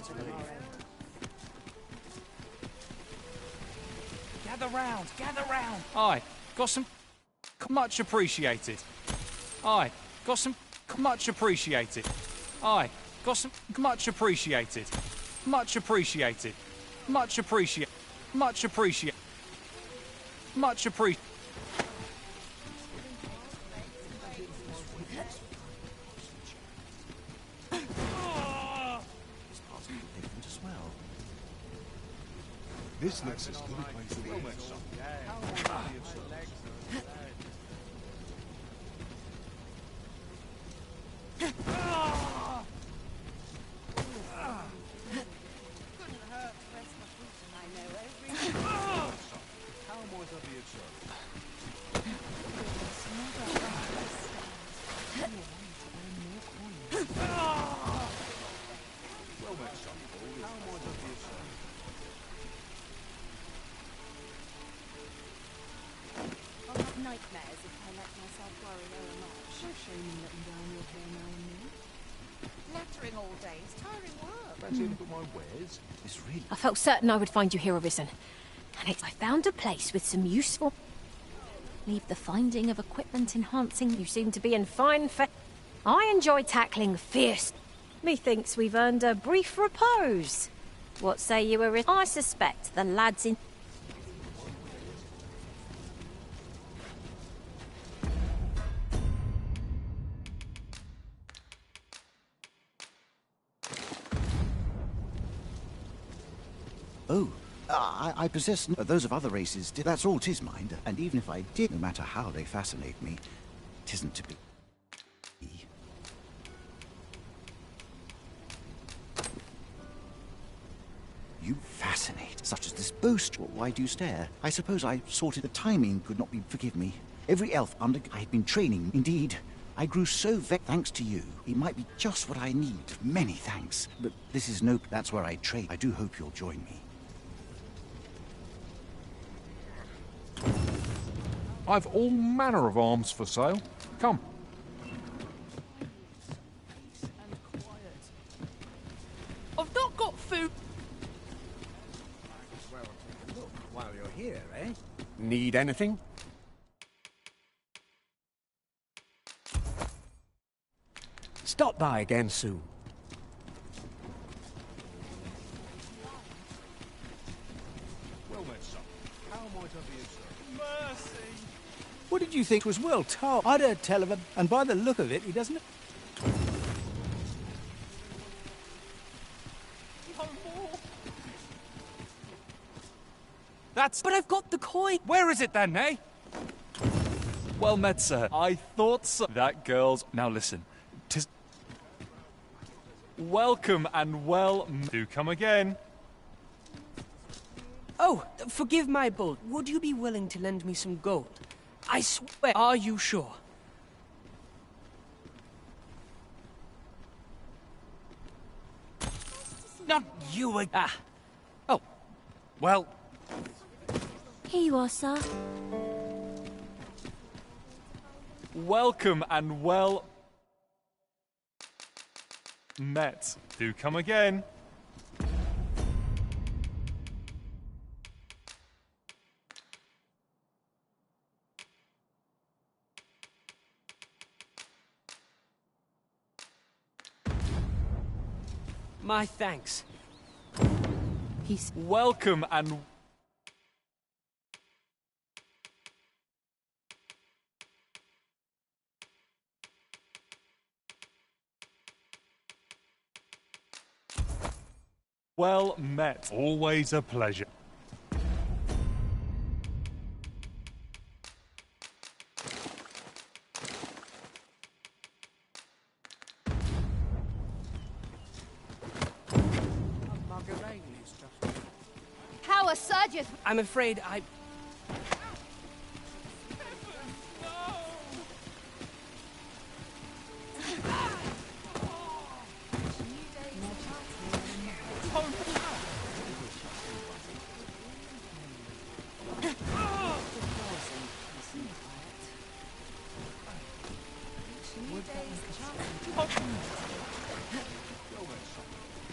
to leave. Gather round, gather round. Aye, got some much appreciated. Aye, got some much appreciated. Aye, got some much appreciated. Much appreciated. Much appreciated. Much appreciated. Much appreciated. This looks as good a place as the nightmares if I let myself worry very much. No shame in letting down your hair now and then. Nattering all day is tiring work. Fancy a look at my wares? It's really... I felt certain I would find you here, Arisen. And I found a place with some useful... Leave the finding of equipment enhancing. You seem to be in fine I enjoy tackling fierce. Methinks we've earned a brief repose. What say you, Arisen? I suspect the lads in... Oh, I possess those of other races. That's all 'tis, mind. And even if I did, no matter how they fascinate me, 'tisn't to be. You fascinate, such as this boast. Why do you stare? I suppose I sorted the timing could not be. Forgive me. Every elf under I had been training. Indeed, I grew so vexed thanks to you. It might be just what I need. Many thanks. But this is no. That's where I train. I do hope you'll join me. I've all manner of arms for sale. Come. I've not got food. Well, look, while you're here, eh? Need anything? Stop by again soon. Well then, son. How might I be of service? Mercy. What did you think was well told? I'd heard tell of him, and by the look of it, he doesn't... No more. That's... But I've got the coin. Where is it then, eh? Well met, sir. I thought so. That girl's... Now listen. 'Tis... Welcome and well... Do come again. Oh, forgive my bold. Would you be willing to lend me some gold? I swear. Are you sure? Not you again. Ah. Oh. Well... Here you are, sir. Welcome and well... met. Do come again. My thanks. He's... Welcome and... Well met. Always a pleasure. How a surgeon... I'm afraid I...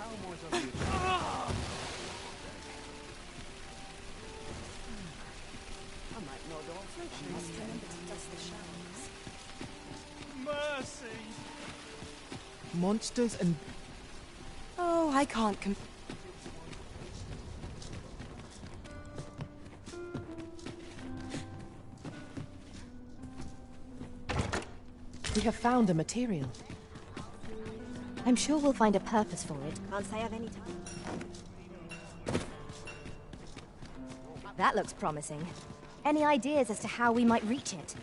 How might I be of service? I might nod off. I must remember to dust the shelves. Mercy! Monsters and... Oh, I can't We have found a material. I'm sure we'll find a purpose for it. Can't say I've any time. That looks promising. Any ideas as to how we might reach it?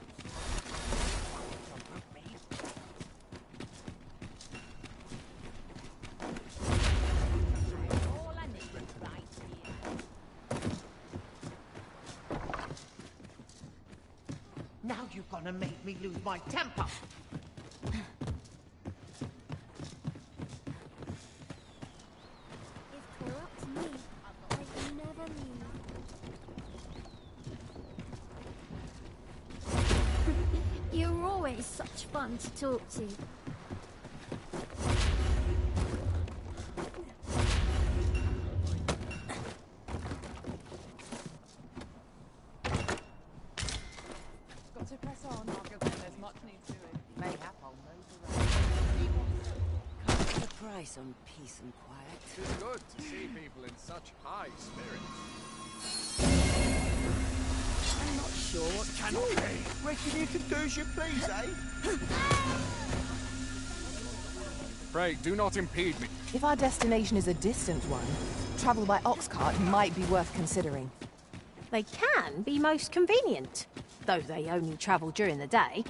Now you're gonna make me lose my temper. If 'twere up to me, I'd never leave. You're always such fun to talk to. Got to press on, Margaret, when there's much need to it. Mayhap I'll move around. Can't put a price on peace and quiet. It's good to see people in such high spirits. I'm not sure what to do. Reckon you can do as you please, eh? Pray, do not impede me. If our destination is a distant one, travel by ox cart might be worth considering. They can be most convenient, though they only travel during the day.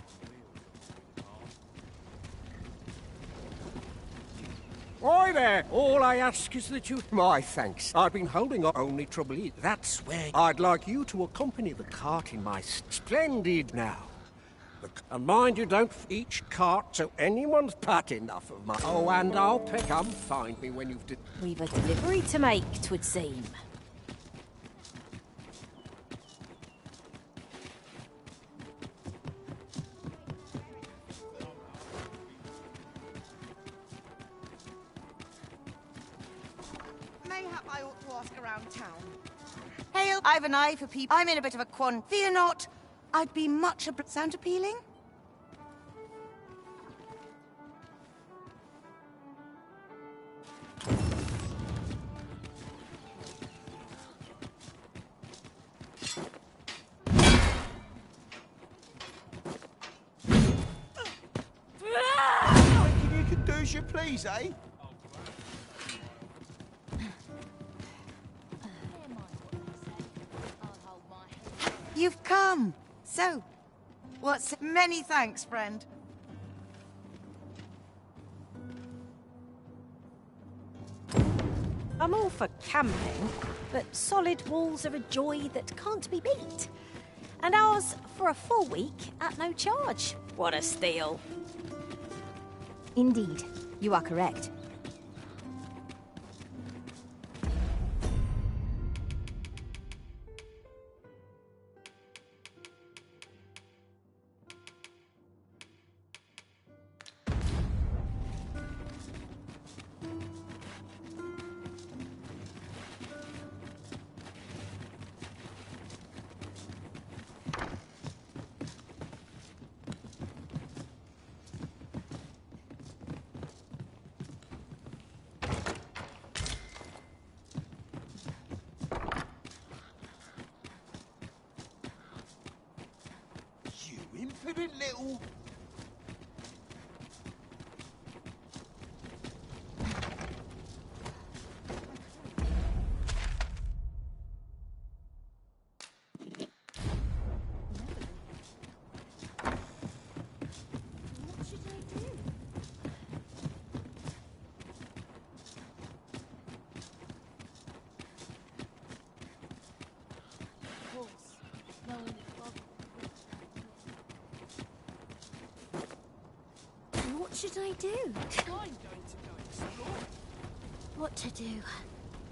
Oi there! All I ask is that you... My thanks. I've been holding on. Only trouble is, that's where I'd like you to accompany the cart in my splendid now. And mind you don't each cart so anyone's pat enough of my... Oh, and I'll come find me when you've... We've a delivery to make, 'twould seem. Mayhap I ought to ask around town. Hail, I've an eye for people. I'm in a bit of a quandary. Fear not. I'd be much sound appealing? Reckon you can do as you please, eh? You've come. So, what's... Many thanks, friend. I'm all for camping, but solid walls are a joy that can't be beat. And ours for a full week at no charge. What a steal. Indeed, you are correct. You impudent little... What should I do? Of course, knowing it What should I do? I'm going to go explore. What to do?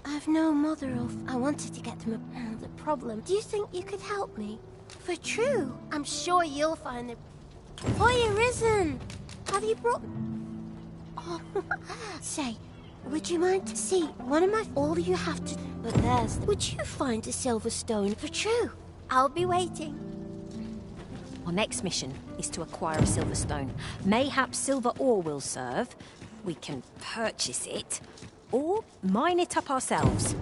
I've no mother of. I wanted to get them the problem. Do you think you could help me? For true, I'm sure you'll find the... Oi, Arisen! Have you brought... Oh, say, Would you mind? See, one of my... All you have to... But there's... Would you find a silver stone for true? I'll be waiting. Our next mission is to acquire a silver stone. Mayhap silver ore will serve. We can purchase it, or mine it up ourselves.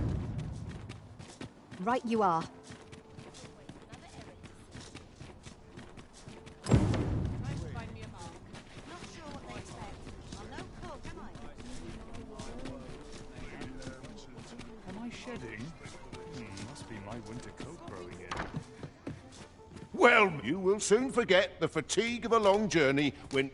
Right you are. Am I shedding? Must be my winter coat growing in. Well, you will soon forget the fatigue of a long journey when...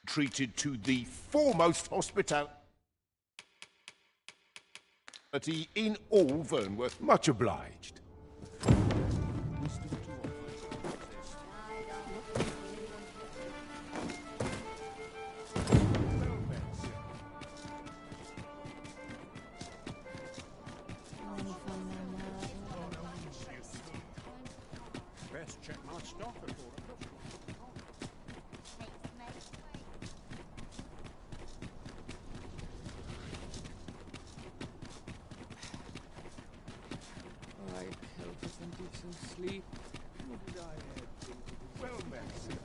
treated to the foremost hospitality in all Vernworth. Much obliged. Best check my stock before I go. Alright, help us and get some sleep. What did I think? Well met, sir.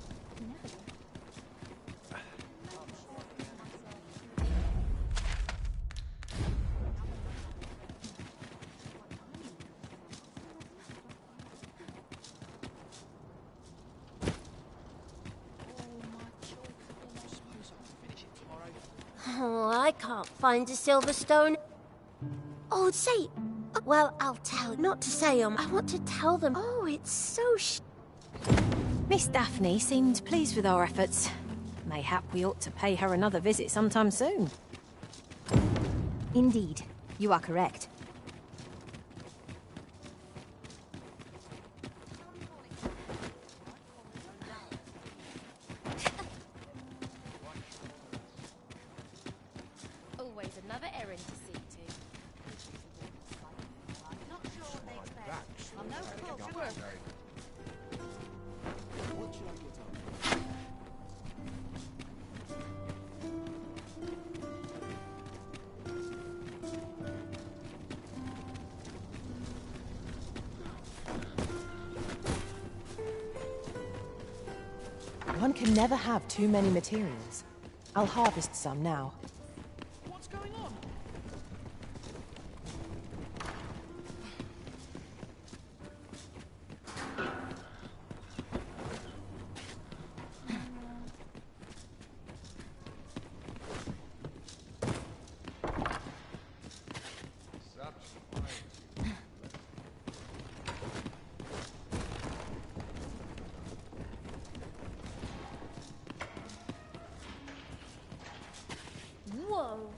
Oh, I can't find a silver stone. Oh, say... Well, I'll tell. Not to say I want to tell them. Oh, it's so Miss Daphne seemed pleased with our efforts. Mayhap we ought to pay her another visit sometime soon. Indeed, you are correct. Always another errand to see to. Not sure what they expect. I'm no cook. What should I get on? One can never have too many materials. I'll harvest some now. What's going on? Whoa.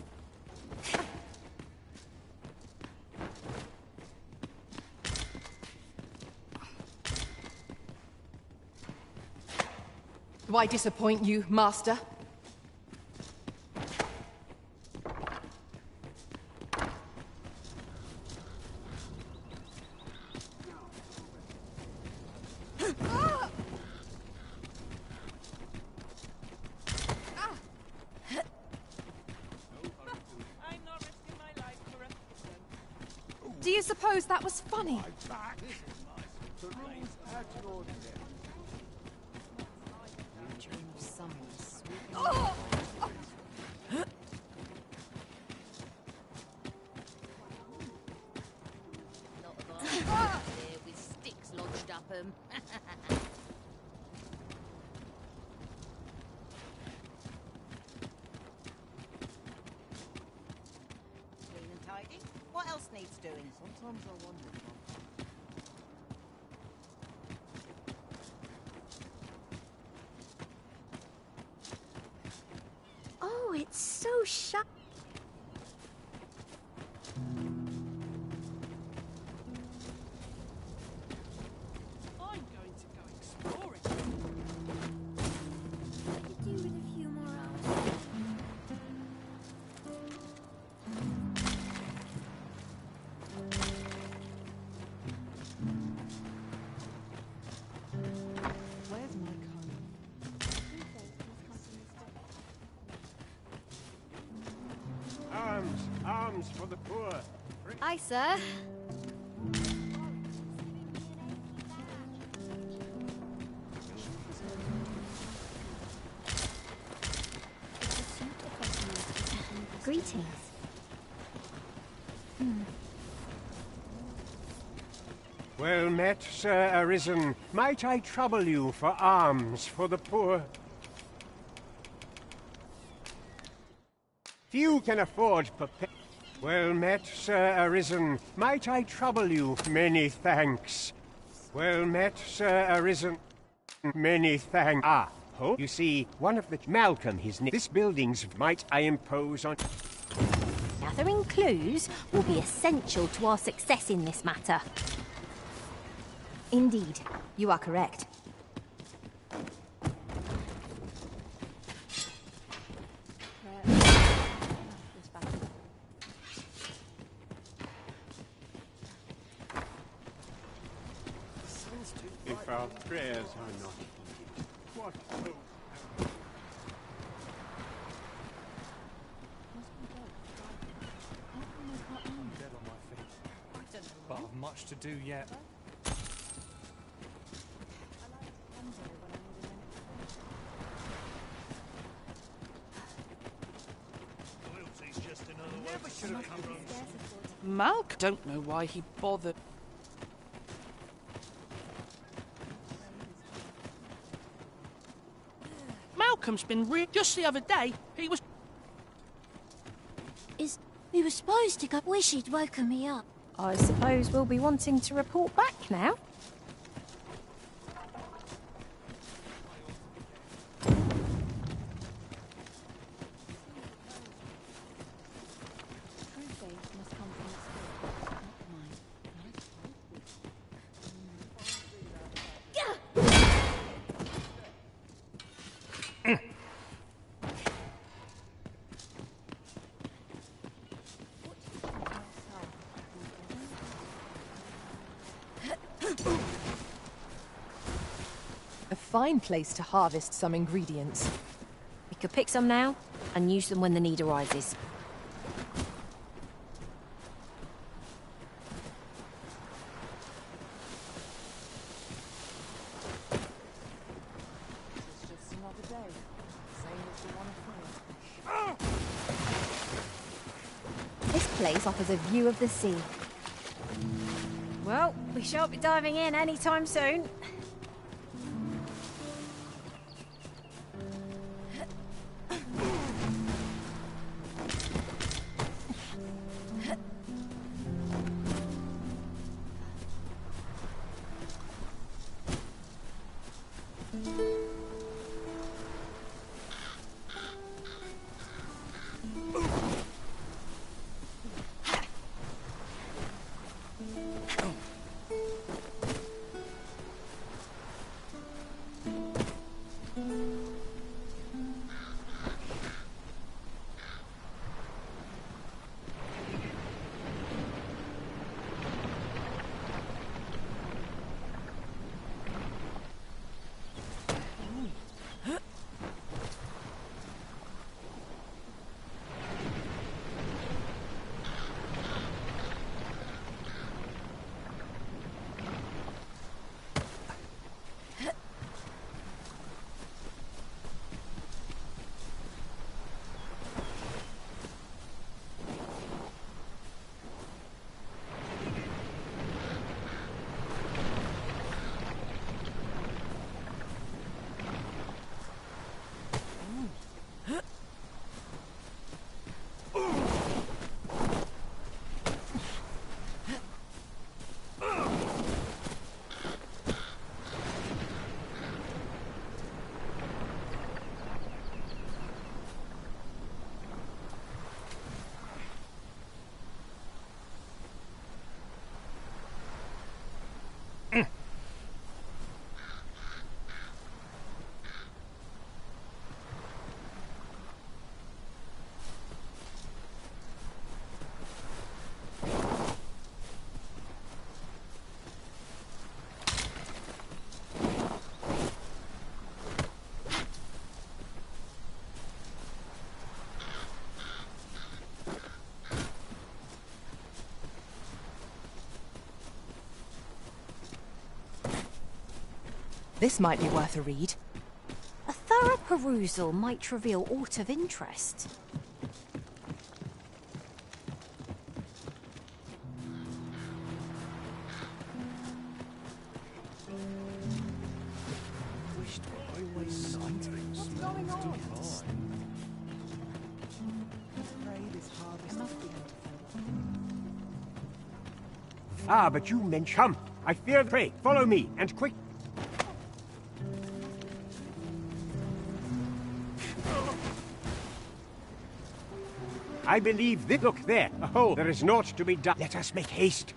Do I disappoint you, Master? Do you suppose that was funny? There with sticks lodged up 'em. Clean and tidy. What else needs doing? Sometimes I wonder. It's so sharp. I'm going to go exploring. I could do with a few more hours. Where's my comb? Arms for the poor. Aye, sir. Greetings. Well met, Sir Arisen. Might I trouble you for alms for the poor? Few can afford Well met, Sir Arisen. Might I trouble you? Many thanks. Well met, Sir Arisen. Many thanks. Ah, ho. You see, one of the Malcolm, his name. This building's might I impose on. Gathering clues will be essential to our success in this matter. Indeed, you are correct. If our prayers are not heeded, what hope? Dead on my feet. But I've much to do yet. Loyalty's just another word for sugar. Malk don't know why he bothered. Malcolm's been just the other day, he was... We were supposed to go. Wish he'd woken me up. I suppose we'll be wanting to report back now. A fine place to harvest some ingredients. We could pick some now and use them when the need arises. It's just another day. Same as the one ahead. This place offers a view of the sea. Well, we shan't be diving in anytime soon. This might be worth a read. A thorough perusal might reveal aught of interest. Ah, but you mentioned... Come, I fear the prey. Follow me, and quick. I believe this... Look, there, a hole. There is naught to be done. Let us make haste.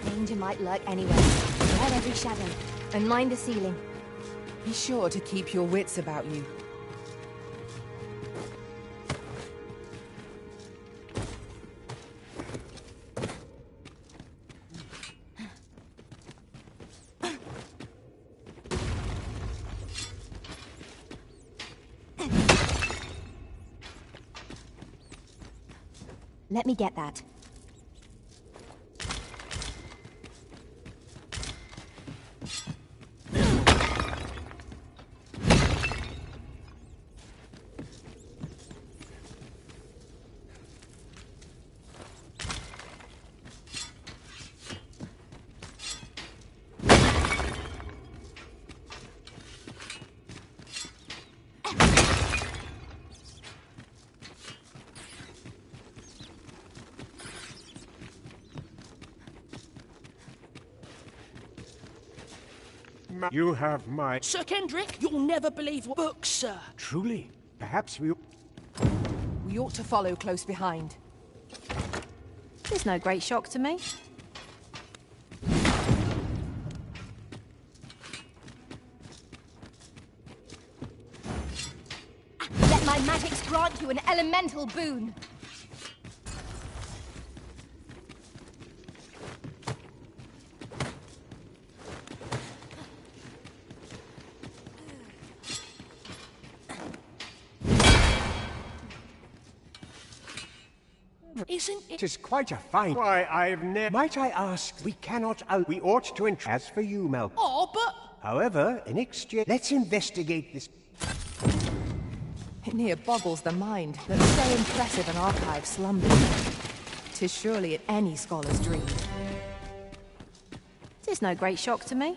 Danger might lurk anywhere. Tread every shadow, and mind the ceiling. Be sure to keep your wits about you. Let me get that. You have my... Sir Kendrick, you'll never believe what books, sir. Truly? Perhaps we... We ought to follow close behind. There's no great shock to me. Let my magics grant you an elemental boon. Isn't it? 'Tis quite a fine... Why, I've never... Might I ask, we cannot... We ought to... As for you, Malcolm. Oh, but... However, in exchange... Let's investigate this... It near boggles the mind that so impressive an archive slumbers. 'Tis surely at any scholar's dream. Tis It's no great shock to me.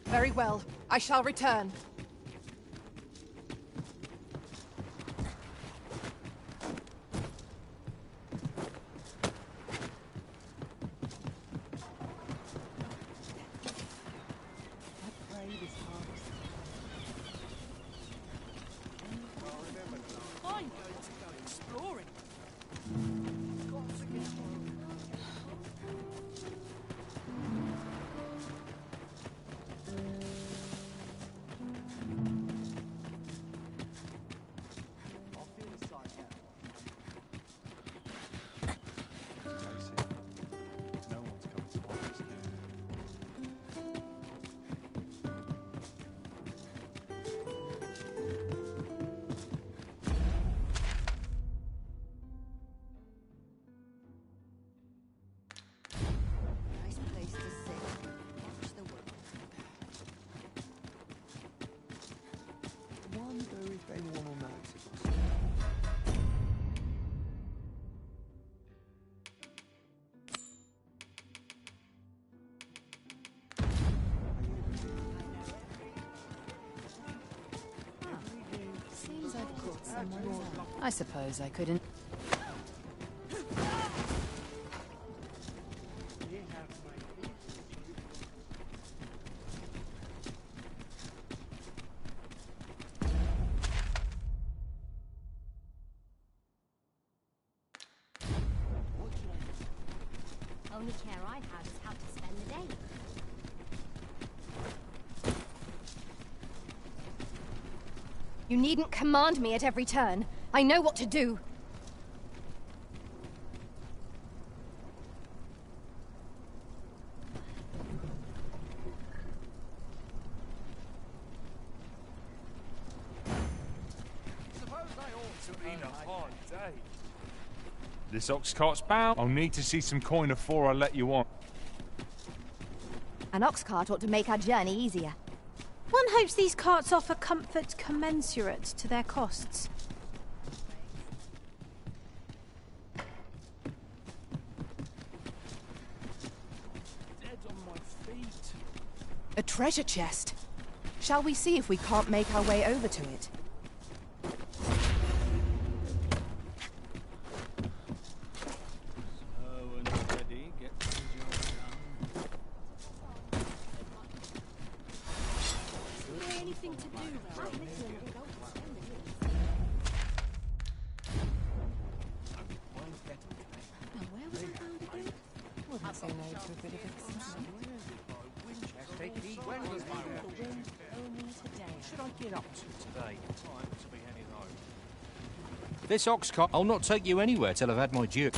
Very well. I shall return. I'm going to go exploring. Nice place to sit. Watch the world. Wonder if anyone will notice us. Seems I've caught someone's eye. I suppose I couldn't. Only care I have is how to spend the day. You needn't command me at every turn. I know what to do. This ox cart's bound. I'll need to see some coin before I let you on. An ox cart ought to make our journey easier. One hopes these carts offer comfort commensurate to their costs. Dead on my feet. A treasure chest. Shall we see if we can't make our way over to it? Wouldn't say no to a bit of excitement. Should I get up to today? Time to be heading home. This ox cart, I'll not take you anywhere till I've had my due.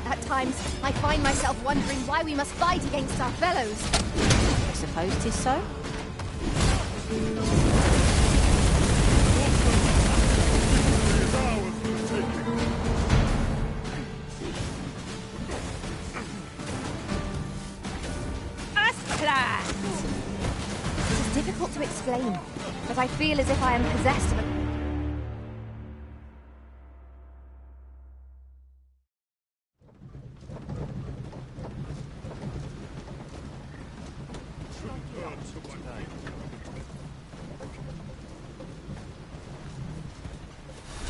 At times, I find myself wondering why we must fight against our fellows. I suppose 'tis so. It is difficult to explain, but I feel as if I am possessed of a...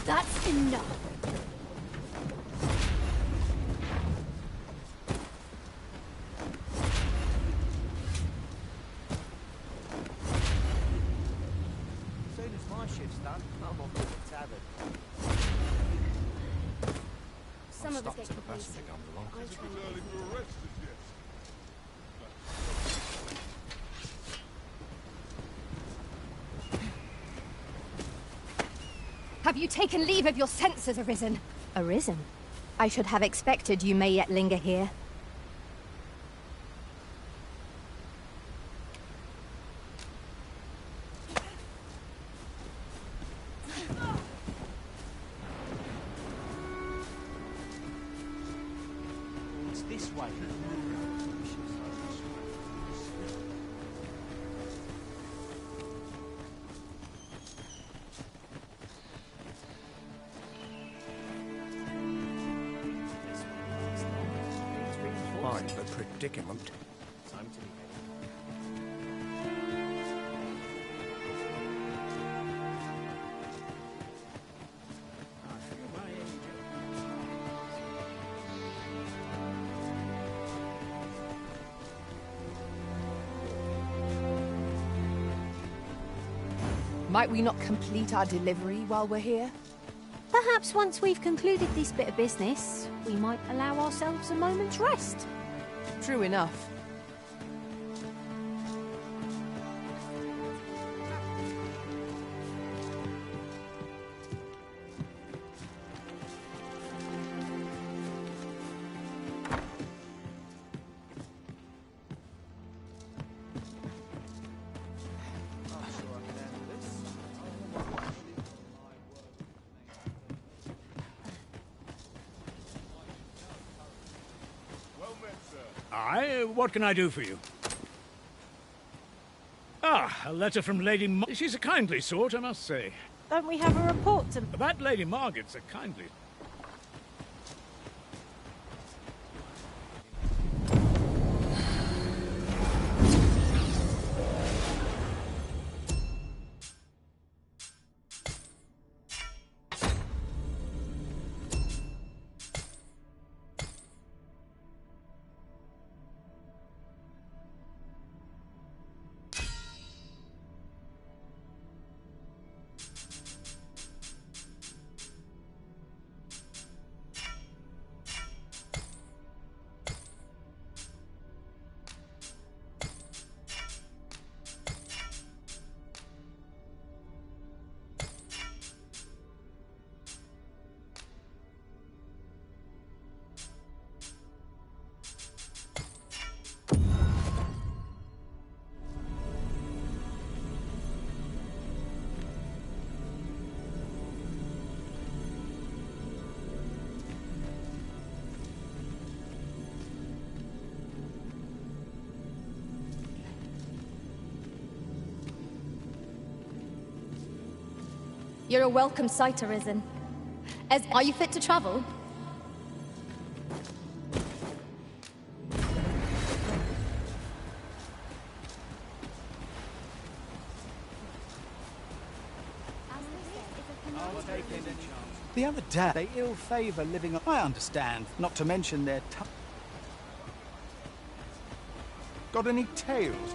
That's enough. As soon as my shift's done, I'm off to the tavern. Some of us get Till the passenger comes along. Have you taken leave of your senses, Arisen? Arisen? I should have expected you may yet linger here. It's this way. Mind the predicament. Time to be Might we not complete our delivery while we're here? Perhaps once we've concluded this bit of business, we might allow ourselves a moment's rest. True enough. Aye, what can I do for you? Ah, a letter from Lady She's a kindly sort, I must say. Don't we have a report to... That Lady Margaret's a kindly... You're a welcome sight, Arisen. Are you fit to travel? The other day, they ill favour living on... I understand, not to mention their Got any tales?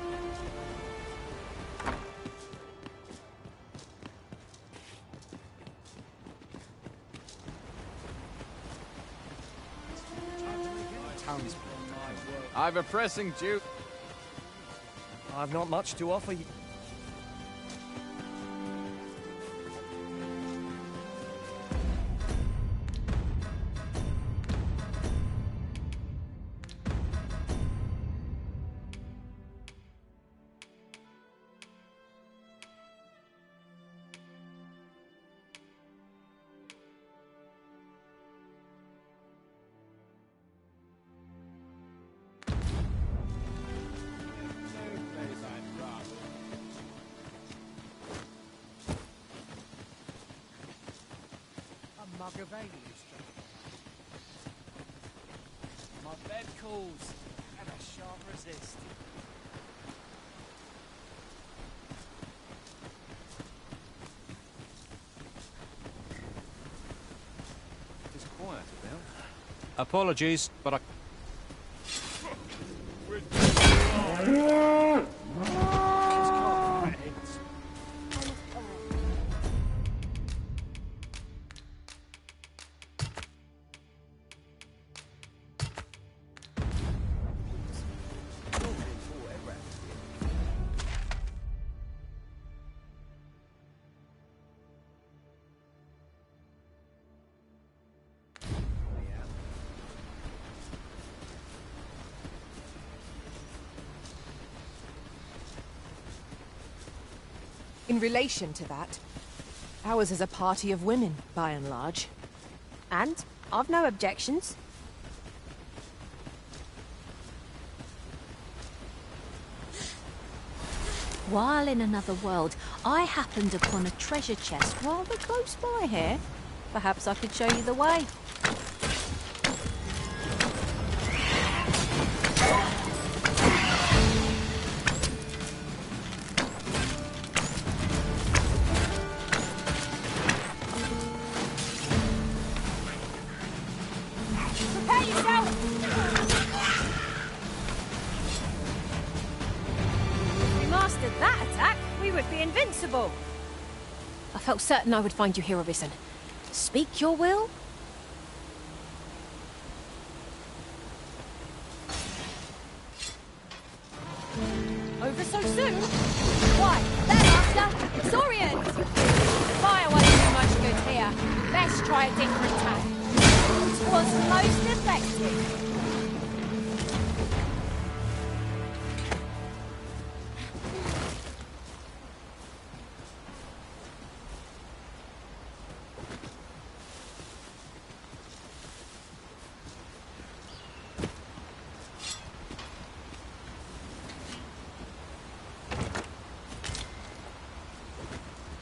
I've a pressing due. I've not much to offer you. My bed calls, and I shan't resist. It's quiet about. Apologies, but I... In relation to that, ours is a party of women, by and large. And I've no objections. While in another world, I happened upon a treasure chest rather close by here. Perhaps I could show you the way. Prepare yourself! If we mastered that attack, we would be invincible. I felt certain I would find you here, Arisen. Speak your will? Over so soon? Why, there, Master! Saurians! Fire won't do much good here. Best try a different tack. It was most effective.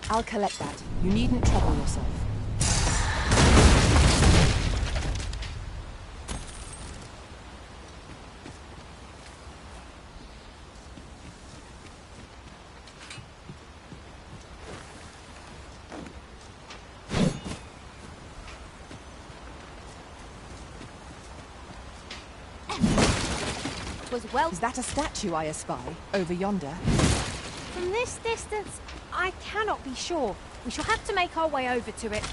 I'll collect that. You needn't trouble yourself. Was well. Is that a statue I espy, over yonder? From this distance, I cannot be sure. We shall have to make our way over to it.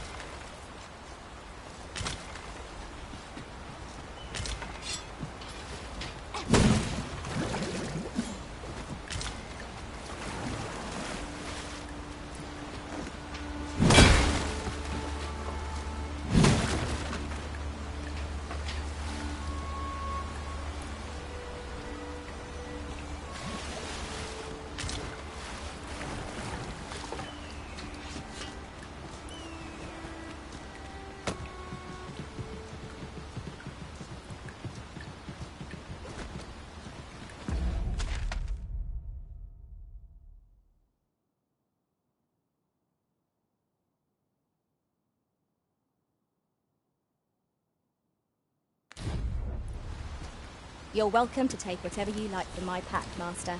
You're welcome to take whatever you like from my pack, Master.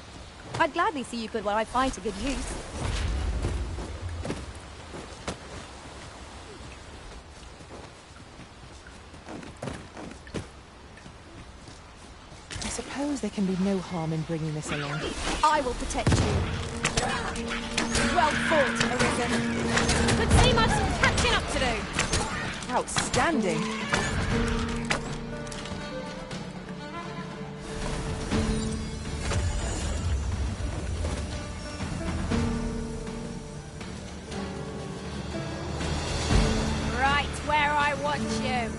I'd gladly see you put what I find to good use. I suppose there can be no harm in bringing this along. I will protect you. Well fought, Arisen. Could seem I've some catching up to do. Outstanding! Right where I want you.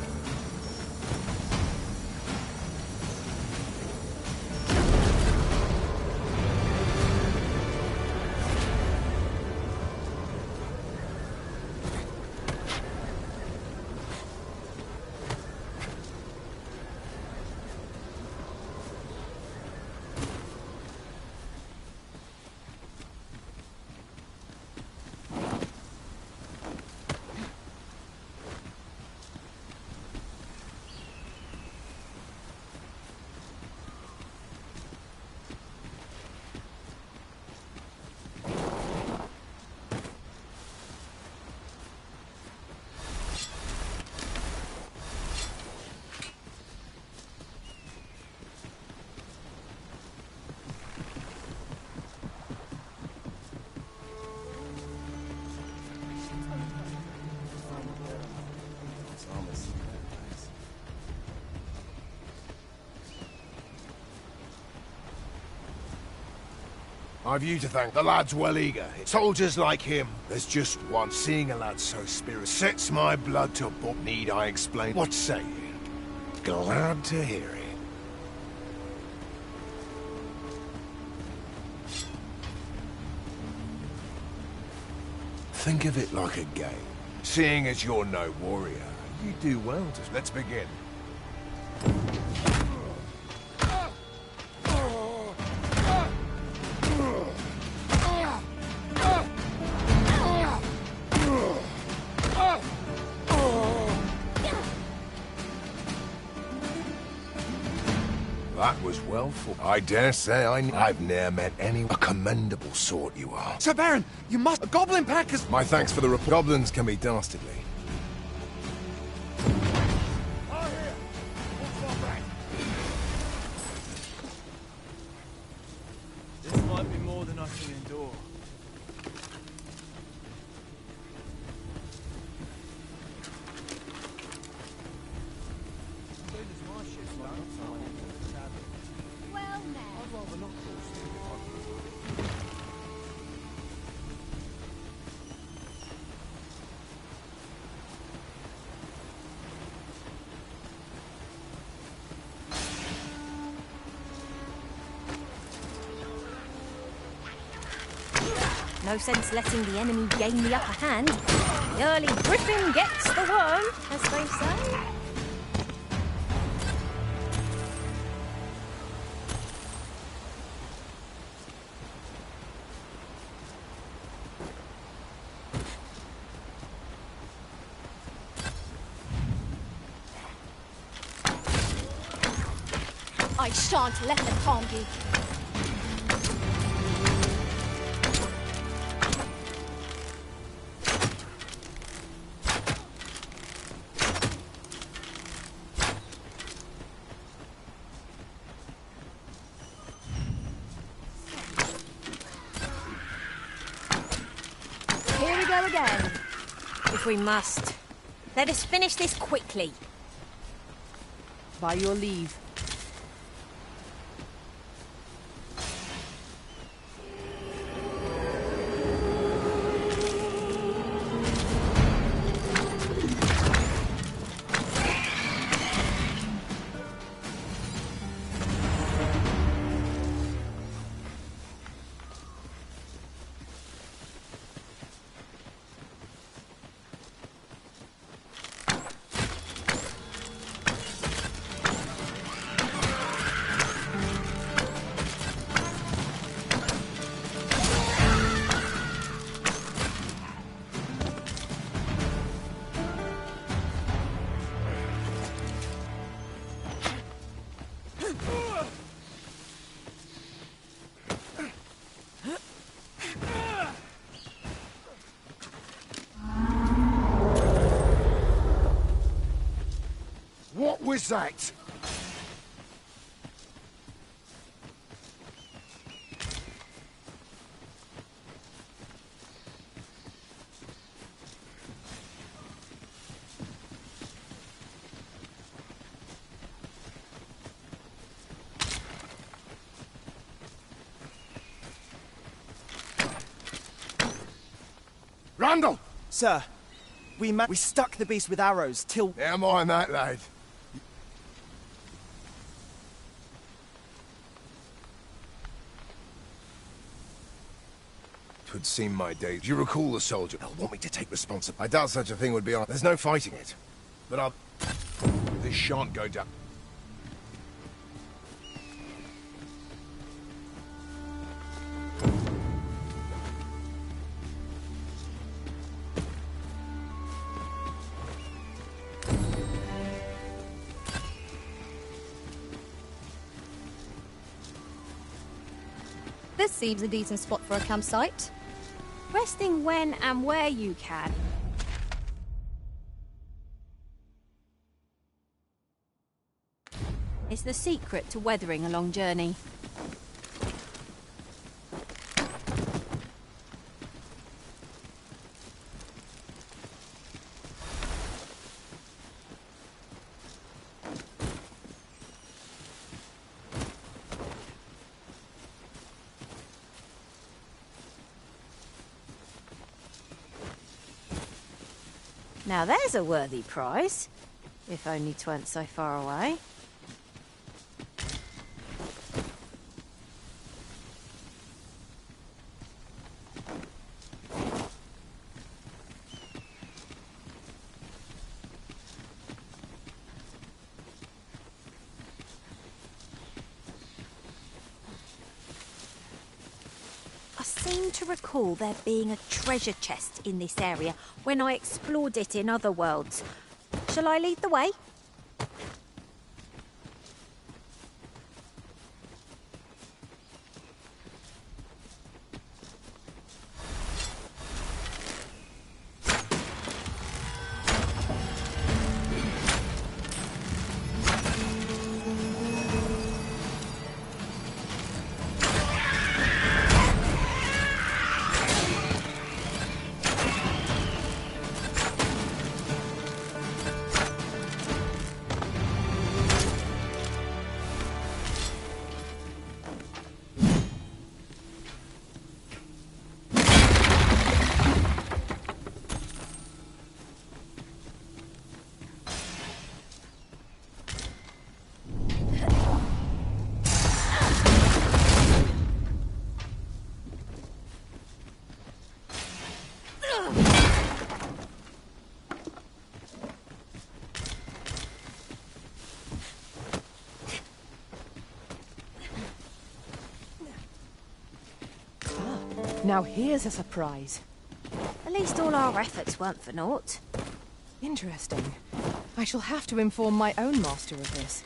I've you to thank. The lad's well eager. Soldiers like him, there's just one. Seeing a lad so spirit sets my blood to boil. Need I explain? What say you? Glad to hear it. Think of it like a game. Seeing as you're no warrior, you do well to... Let's begin. That was well fought. I dare say I've ne'er met any... A commendable sort you are. Sir Baron, you must... A goblin pack has... My thanks for the report. Goblins can be dastardly. This might be more than I can endure. Well, now. No sense letting the enemy gain the upper hand. The early griffin gets the worm, as they say. I shan't let them harm you. Here we go again. If we must. Let us finish this quickly. By your leave. What was that? Randall! Sir, we stuck the beast with arrows till... Never mind that, lad. Twould seem my days. Do you recall the soldier? They'll want me to take responsibility. I doubt such a thing would be on. There's no fighting it. But I'll... This shan't go down. This seems a decent spot for a campsite. Resting when and where you can. It's the secret to weathering a long journey. Now there's a worthy prize, if only 'tweren't so far away. to recall there being a treasure chest in this area when I explored it in other worlds. Shall I lead the way? Now here's a surprise. At least all our efforts weren't for naught. Interesting. I shall have to inform my own master of this.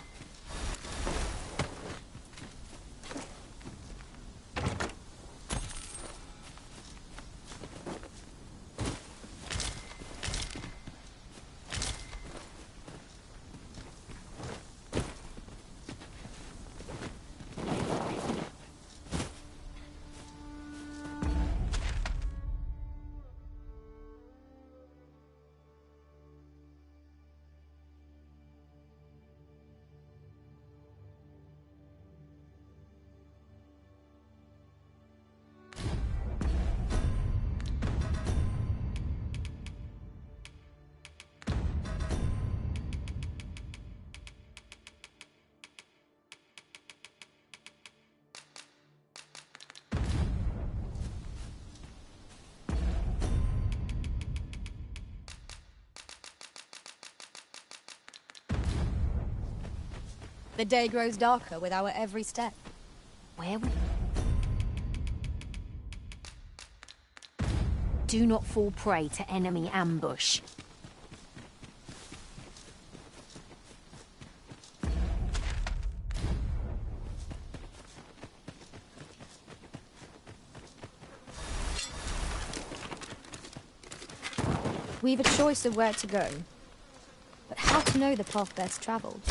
The day grows darker with our every step. Where we... Do not fall prey to enemy ambush. We've a choice of where to go, but how to know the path best travelled?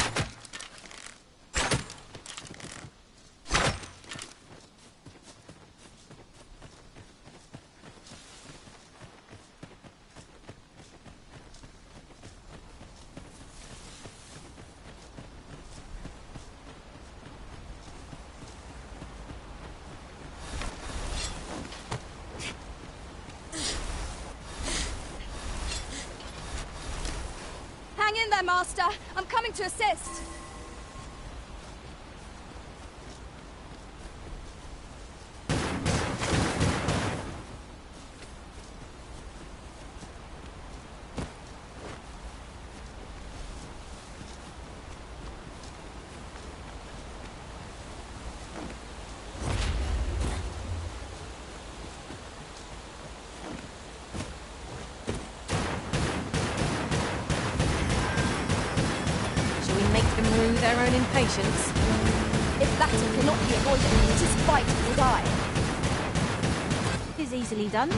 Hang in there, Master! I'm coming to assist! Their own impatience. If battle cannot be avoided, it is fight or die. Is easily done.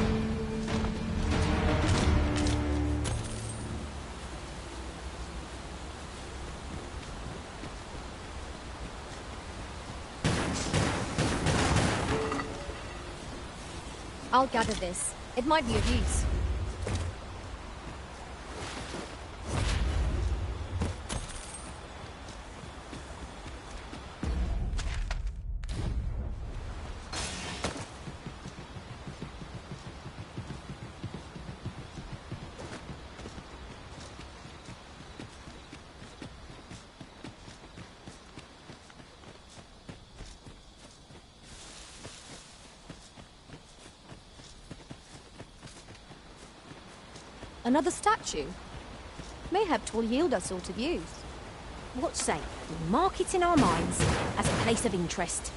I'll gather this. It might be of use. Another statue? Mayhap 'twill yield us all to views. What say we mark it in our minds as a place of interest?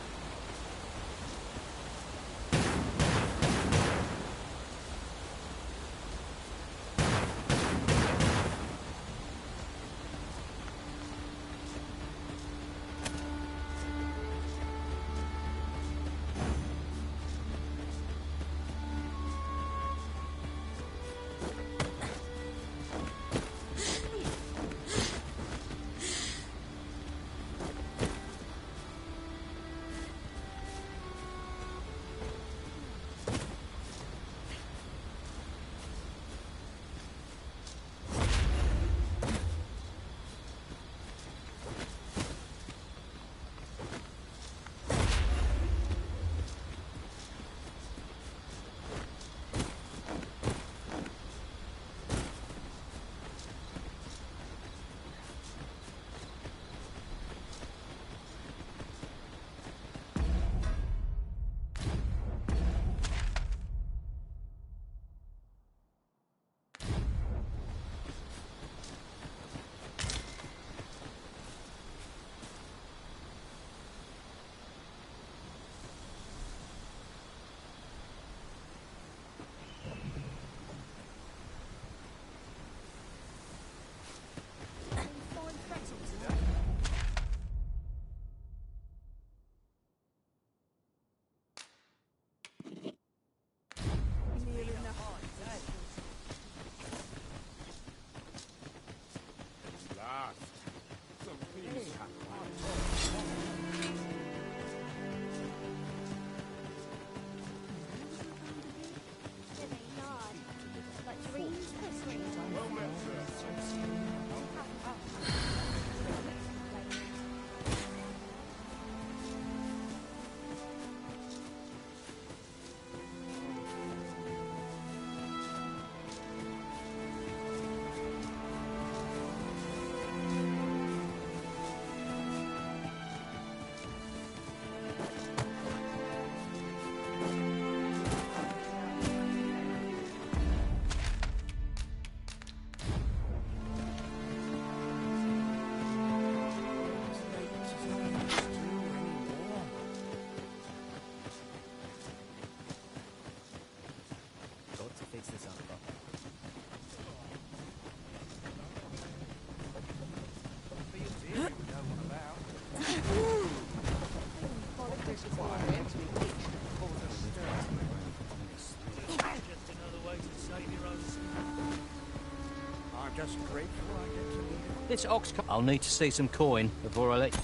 just grateful I get to leave it. This ox cart. I'll need to see some coin before I let you.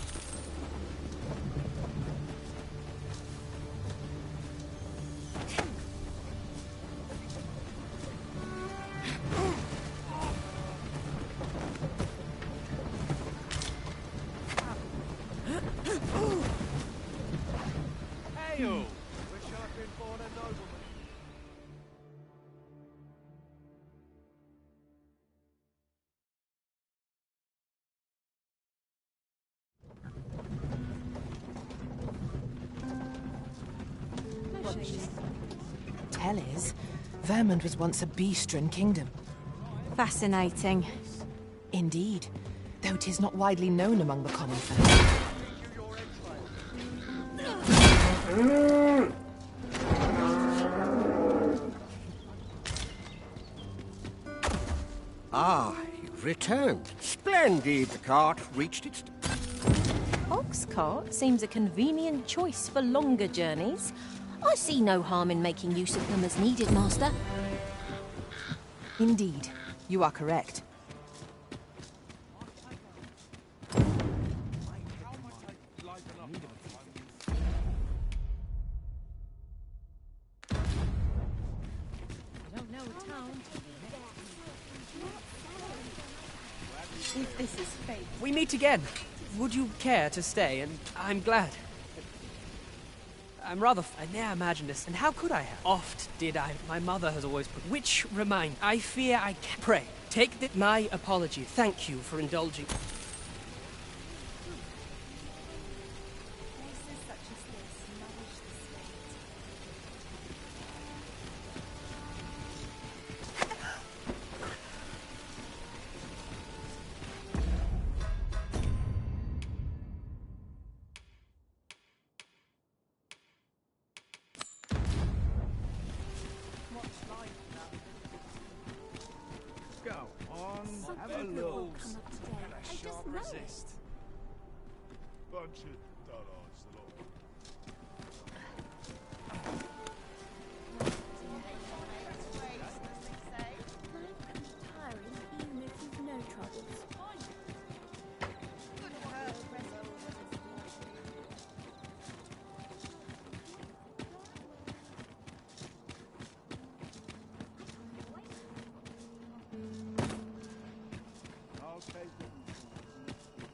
Hail! Wish I'd been born a nobleman. Tellers, Vermund was once a beastren kingdom. Fascinating. Indeed, though 'tis not widely known among the common folk. Ah, you've returned. Splendid. The cart reached its... Ox cart seems a convenient choice for longer journeys. I see no harm in making use of them as needed, Master. Indeed, you are correct. If this is fate. We meet again. Would you care to stay? And I'm glad. I'm rather... I ne'er imagined this. And how could I have? Oft did I. My mother has always put... Which remind... I fear I can... Pray, take my apology. Thank you for indulging. Have a look. And a sharp resist. Bunch of dull-eyes, the lot. Tiring, even if you've no troubles.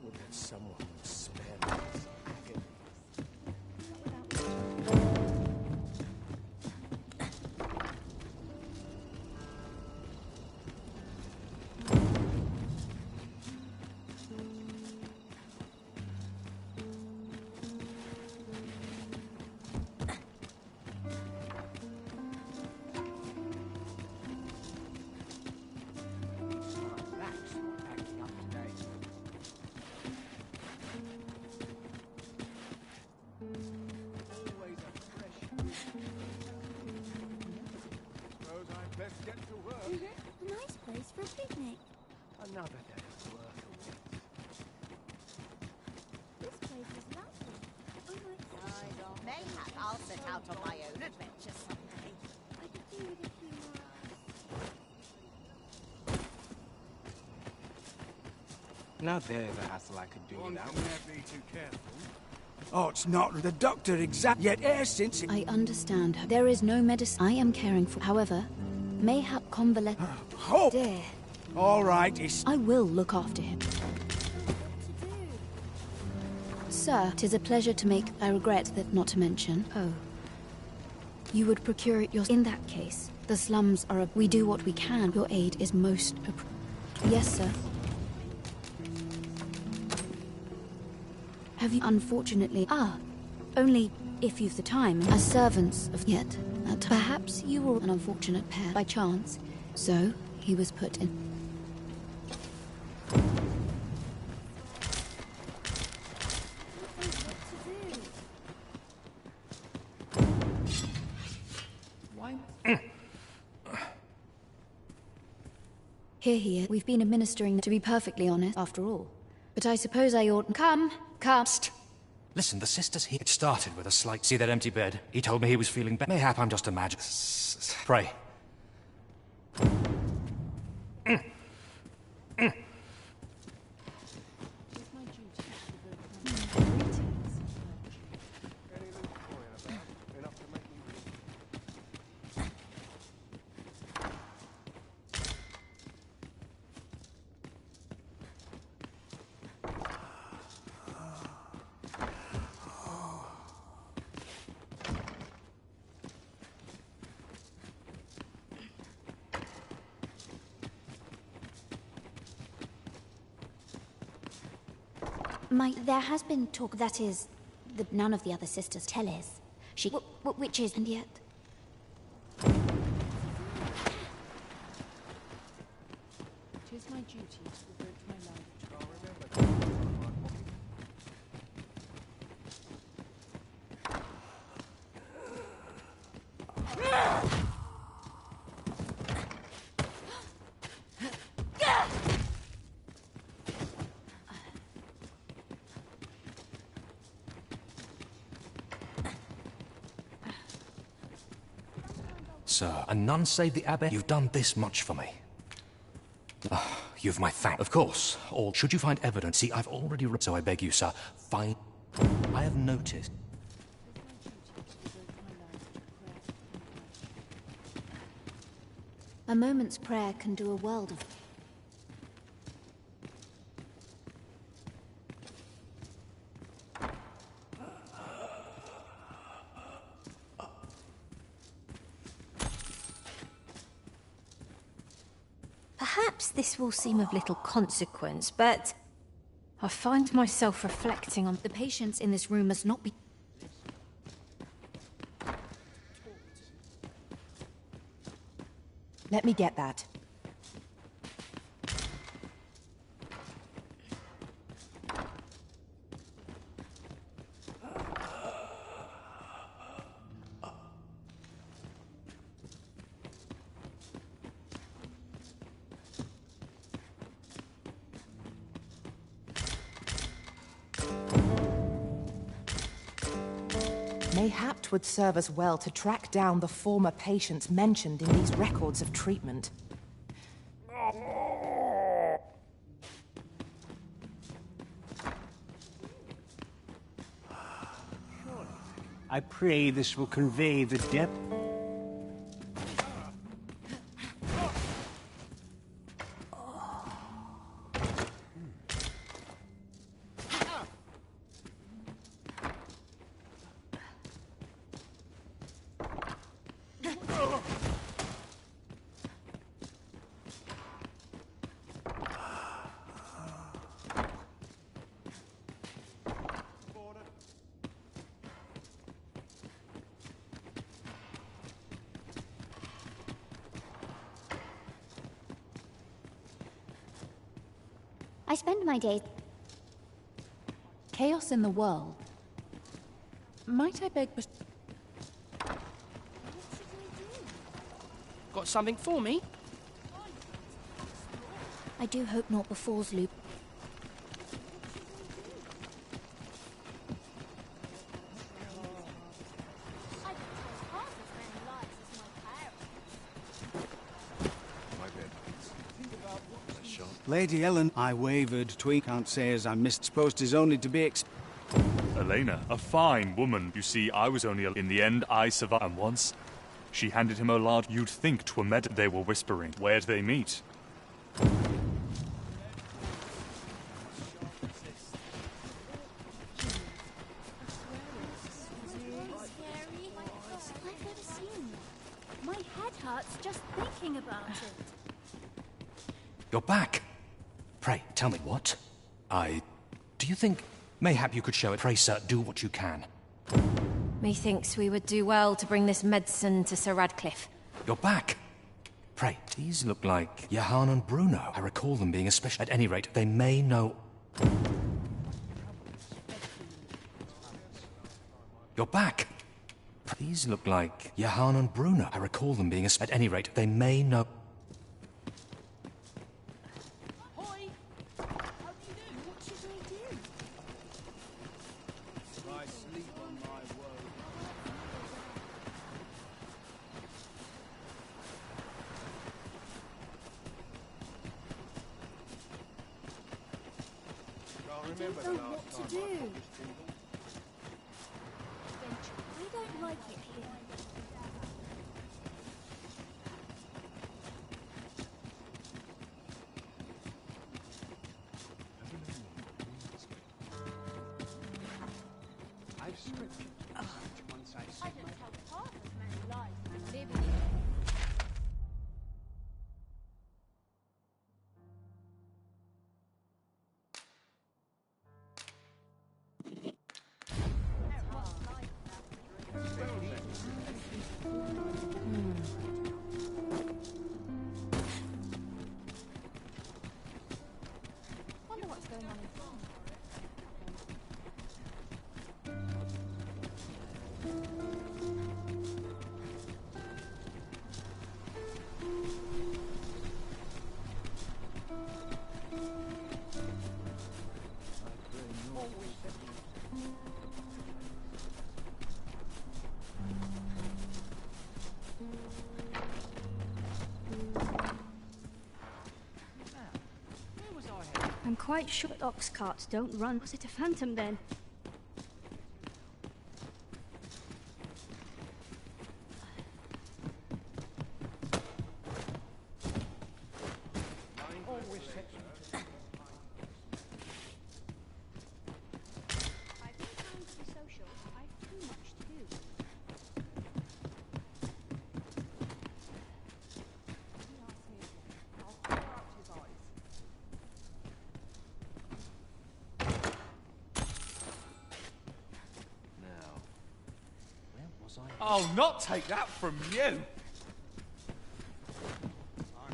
Would that someone would spare me this agony. Let's get to work. A nice place for a picnic. Another day's work away. This place is lovely. Mayhap I'll set out on my own adventure someday. I could do with a few more hours. Now there's a hassle I could do One without. can never be too careful. Oh, it's not the doctor exact yet e'er since it... I understand. There is no medicine I am caring for. However, mayhap convalesce. Oh! Dear. All right, it's... I will look after him. Sir, 'tis a pleasure to make. I regret that not to mention. Oh. You would procure it yourself. In that case, the slums are we do what we can. Your aid is most Yes, sir. Have you unfortunately only if you've the time as servants of yet perhaps you were an unfortunate pair by chance. So he was put in. Here, we've been administering, to be perfectly honest, after all. But I suppose I ought... Come. Listen, the sister's here. It started with a slight... See that empty bed? He told me he was feeling better. Mayhap I'm just imagining. Pray. There has been talk, that is, none of the other sisters tell us. She, which is, and yet... Tis my duty to devote my life to Sir, a nun saved the abbey. You've done this much for me. You've my thanks. Of course. Or should you find evidence? See, I've already... So I beg you, sir, find... I have noticed... A moment's prayer can do a world of... Perhaps this will seem of little consequence, but I find myself reflecting on... The patients in this room must not be... Let me get that. Mayhap 'twould serve us well to track down the former patients mentioned in these records of treatment. I pray this will convey the depth. I spend my days... Chaos in the world. Might I beg... Got something for me? I do hope naught befalls Luke. Lady Ellen, I wavered. Tweak can't say as I missed. Supposed is only to be Elena, a fine woman. You see, I was only in the end, I survived. And once she handed him a large... You'd think 'twere med... They were whispering. Where'd they meet? My head hurts just thinking about it. You're back! Pray, tell me what? Do you think... Mayhap you could show it. Pray, sir, do what you can. Methinks we would do well to bring this medicine to Sir Radcliffe. You're back! Pray, these look like Johann and Bruno. I recall them being especially... At any rate, they may know... You're back! These look like Johann and Bruno. I recall them being... At any rate, they may know... I don't know what to do. I don't like it here. I've scripted once I see don't tell half as many lies as I live in. I'm quite sure that ox carts don't run. Was it a phantom then? I'll not take that from you! I'm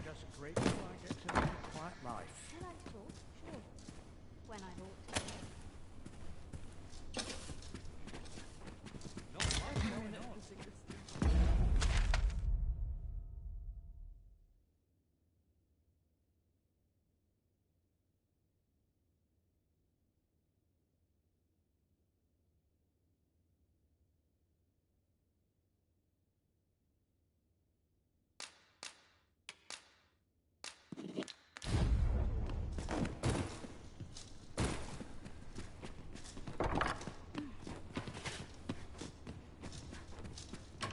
just grateful I get to live a quiet life. I like to talk, sure. When I ought to.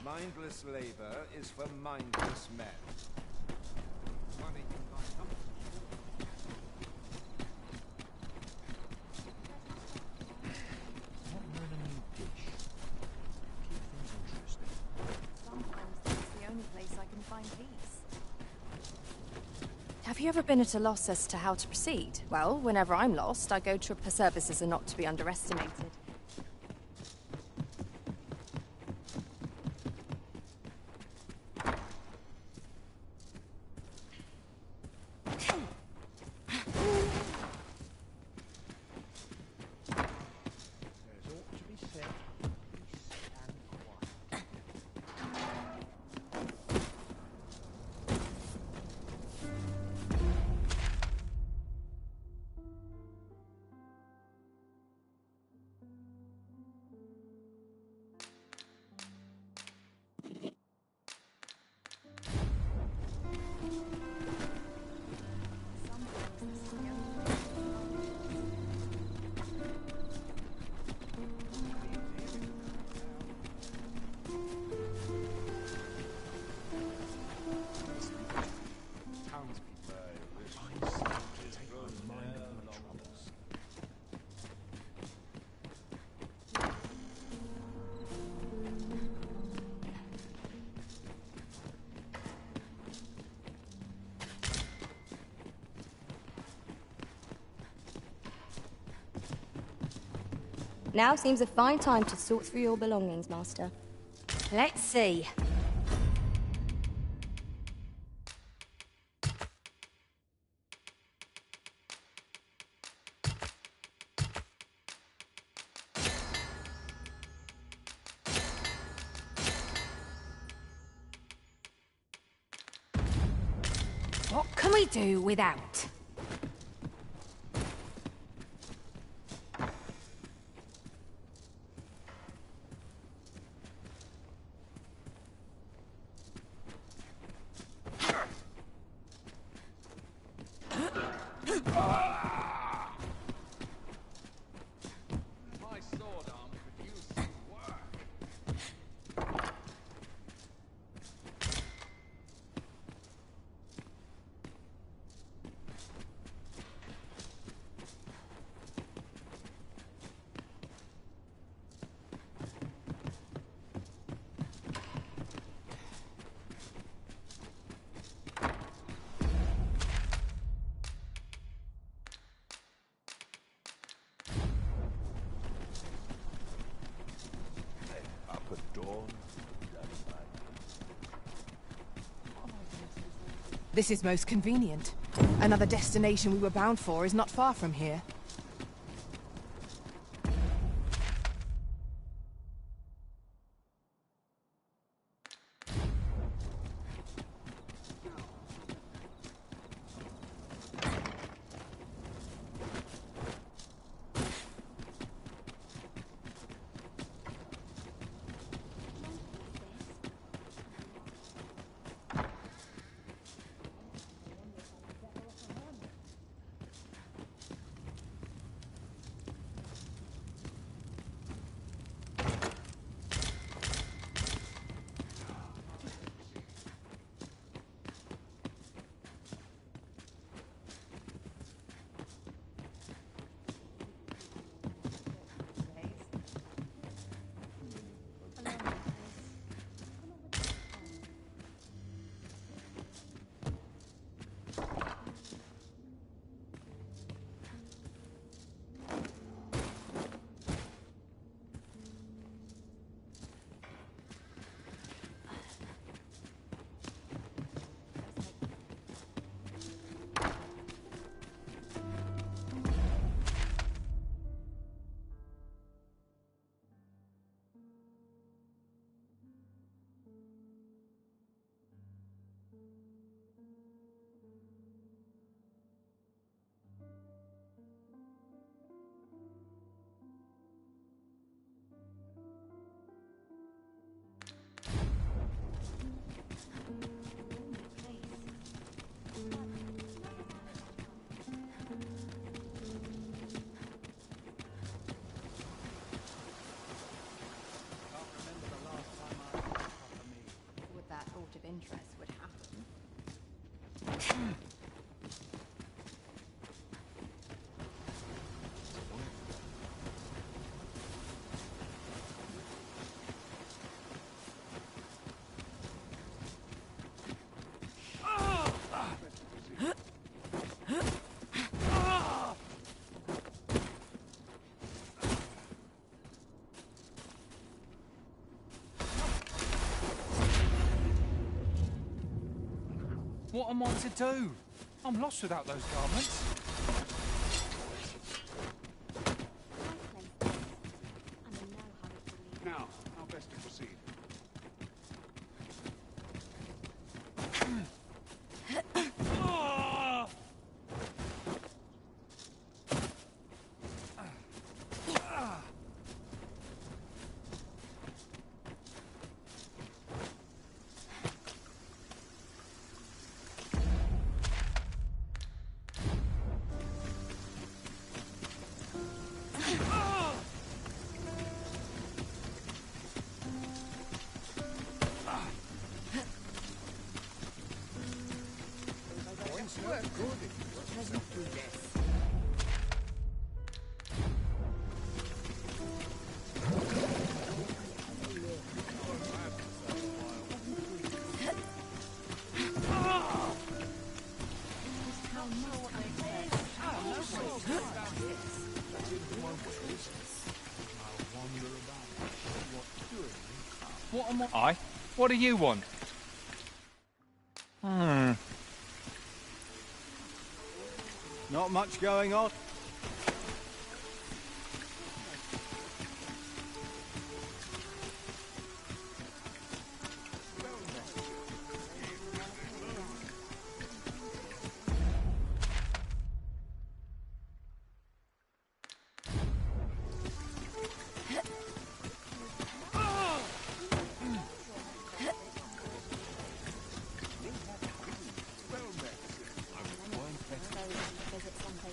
Mindless labor is for mindless men. Money can buy comfort. Not learn a new dish. Keep things interesting. Sometimes that's the only place I can find peace. Have you ever been at a loss as to how to proceed? Well, whenever I'm lost, I go to her services are not to be underestimated. There's ought to be said, peace and quiet. Now seems a fine time to sort through your belongings, Master. Let's see. What can we do without? My sword arm could use some work. Up at dawn. This is most convenient. Another destination we were bound for is not far from here. What am I to do? I'm lost without those garments. Now, how best to proceed? What am I? What do you want? Not much going on.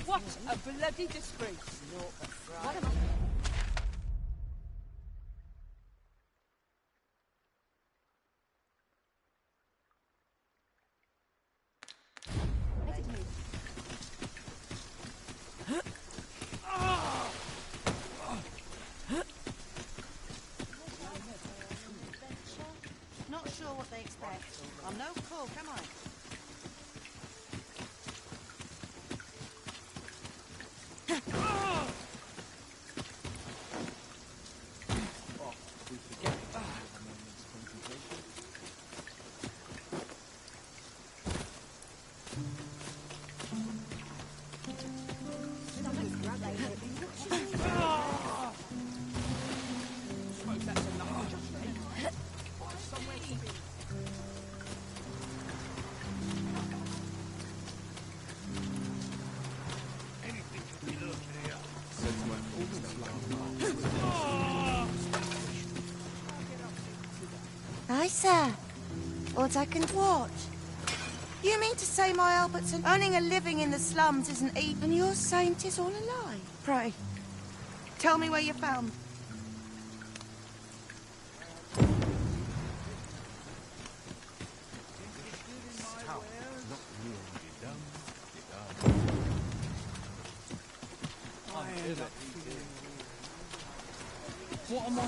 What a bloody disgrace! What am I? Not sure what they expect. I'm no cook, am I? Aye, sir. What I can watch. You mean to say my Albertson earning a living in the slums isn't even, and you're saying 'tis all a lie? Pray, tell me where you found. What am I?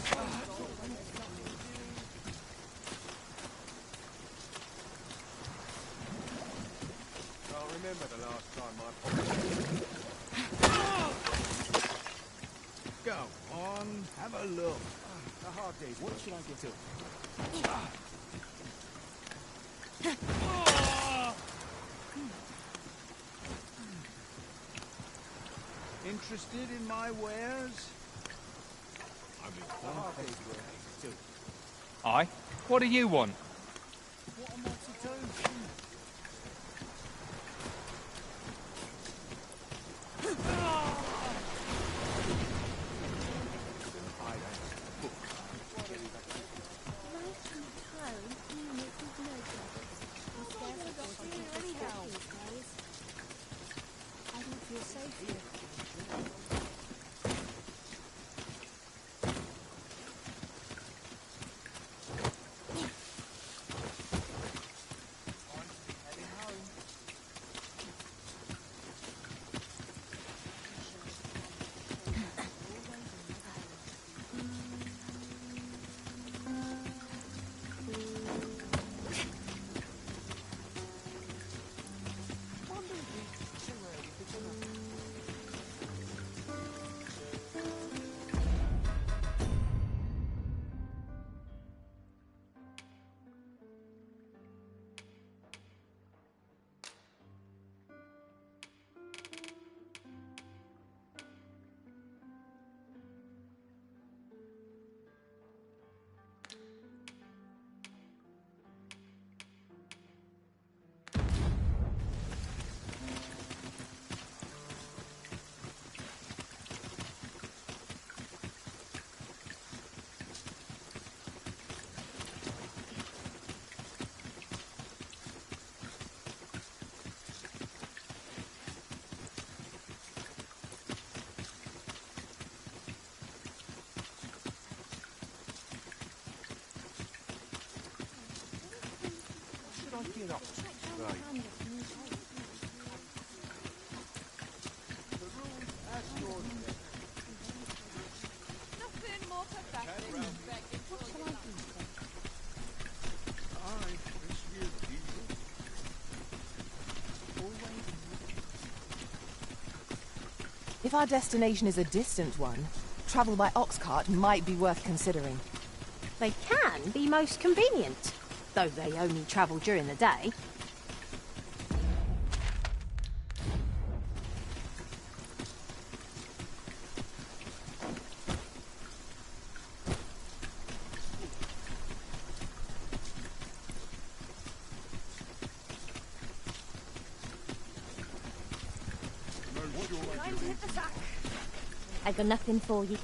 Can't remember the last time my Go on, have a look. A hard day. What should I get to? Interested in my wares? I'm in hard day's work too. Aye. What do you want? What am I to do? it up. Right. Nothing more pathetic than begging for your life. If our destination is a distant one, travel by ox cart might be worth considering. They can be most convenient, though they only travel during the day. I got nothing for you.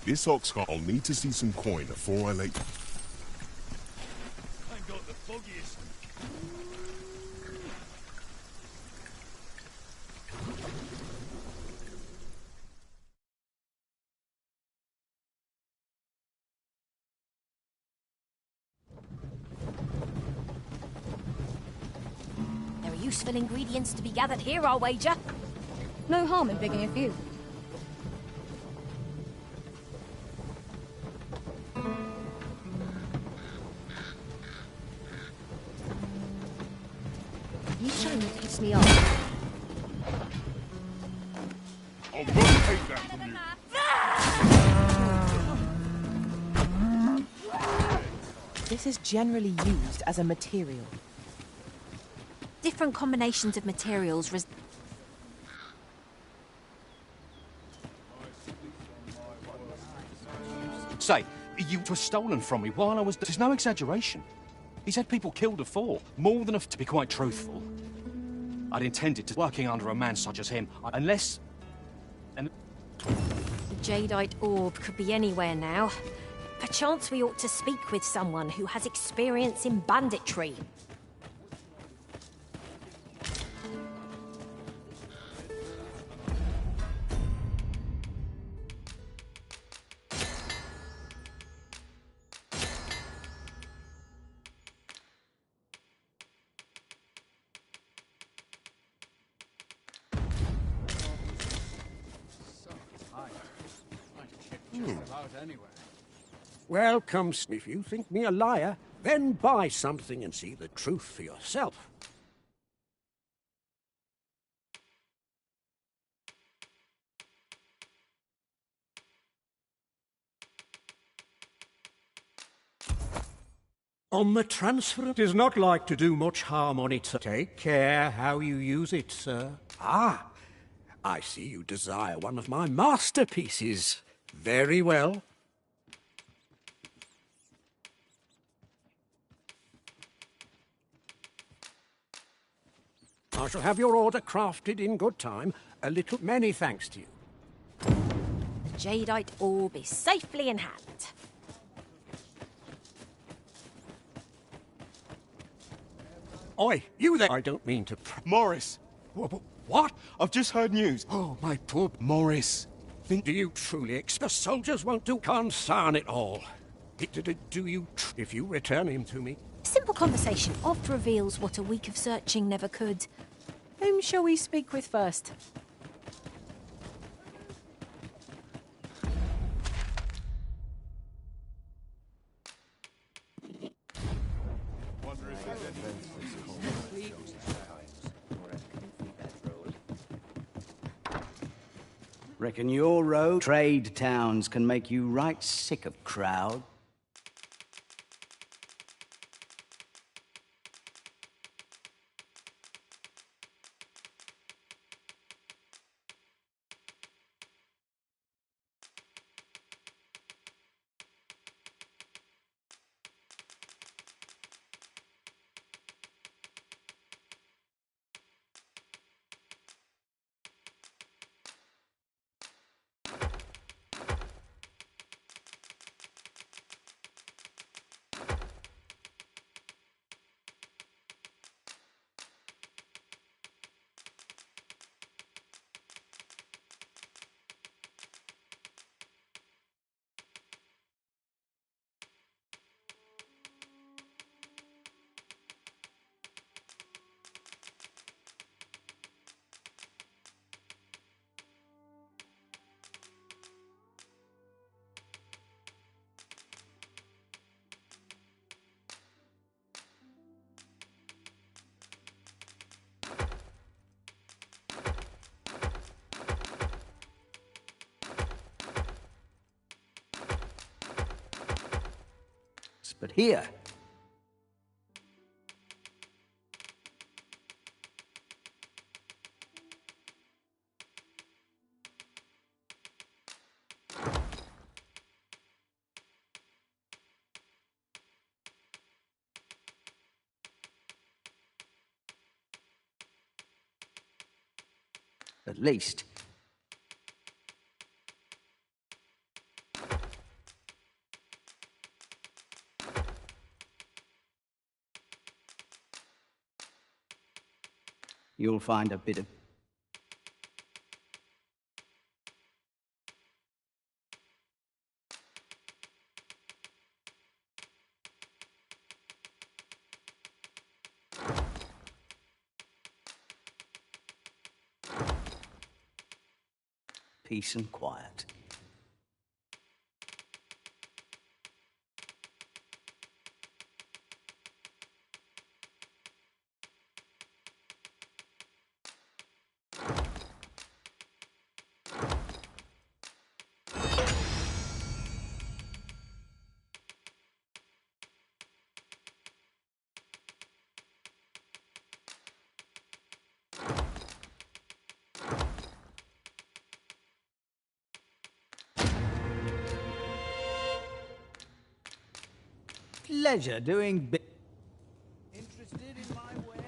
This ox cart, I'll need to see some coin before I let you. I ain't got the foggiest. There are useful ingredients to be gathered here, I'll wager. No harm in picking a few. You trying to piss me off? I'll not take that from you. This is generally used as a material. Different combinations of materials Say, you were stolen from me while I was... There's no exaggeration. He's had people killed before, more than enough to be quite truthful. I'd intended to working under a man such as him, unless... The jadeite orb could be anywhere now. Perchance we ought to speak with someone who has experience in banditry. Welcome. If you think me a liar, then buy something and see the truth for yourself. On the transfer, it is not like to do much harm on it. Take care how you use it, sir. Ah, I see you desire one of my masterpieces. Very well. I shall have your order crafted in good time. A little many thanks to you. The jadeite orb is safely in hand. Oi, you there! I don't mean to... Morris! What? I've just heard news. Oh, my poor... Morris. Do you truly expect the soldiers won't do? Concern it all. Do you... If you return him to me... Simple conversation oft reveals what a week of searching never could. Whom shall we speak with first? Reckon your road trade towns can make you right sick of crowd. But here... At least... you'll find a bit of... peace and quiet. Pleasure doing Interested in my wares?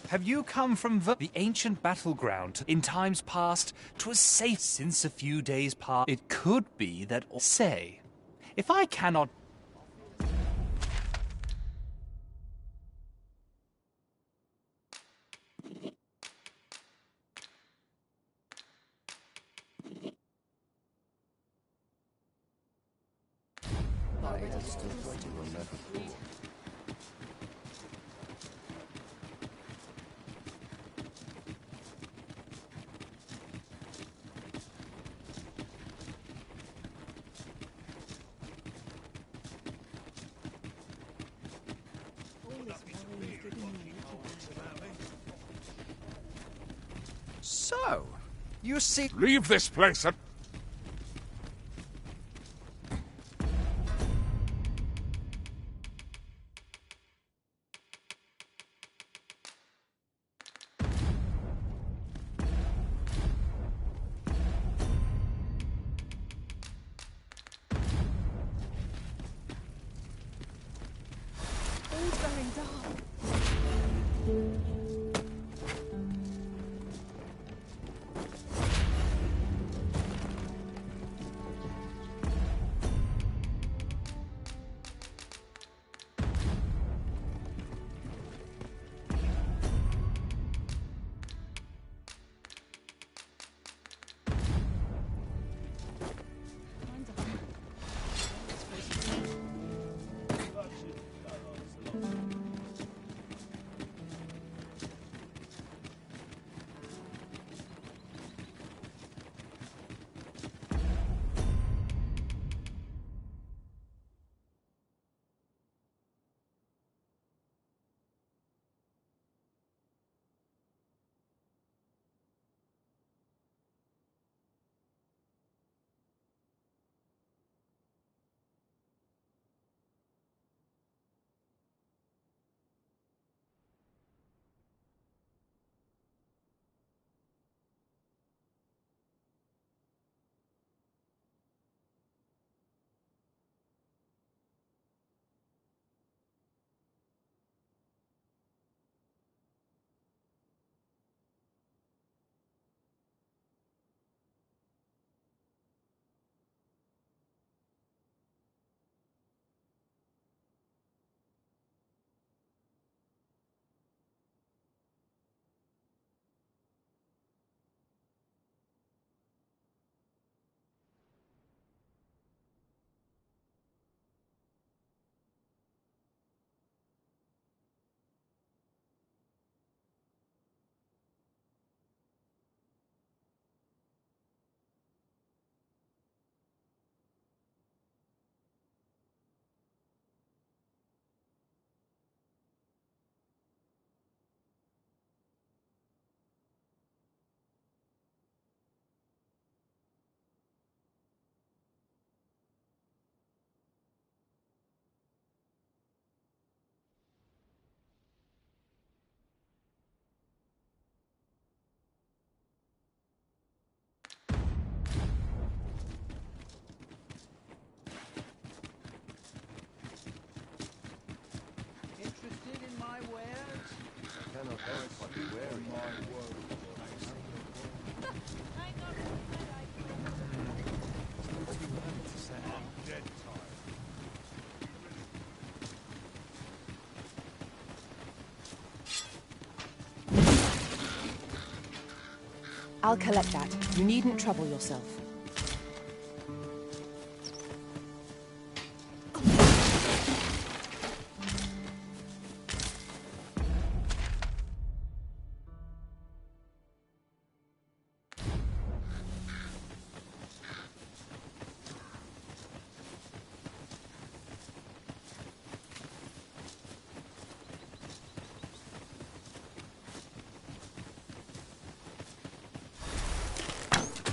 Have you come from the ancient battleground? In times past, 'twas safe. Since a few days past, it could be that... Say, if I cannot... So, you see... Leave this place and... All's going dark. cannot help but be wary. I'll collect that. You needn't trouble yourself.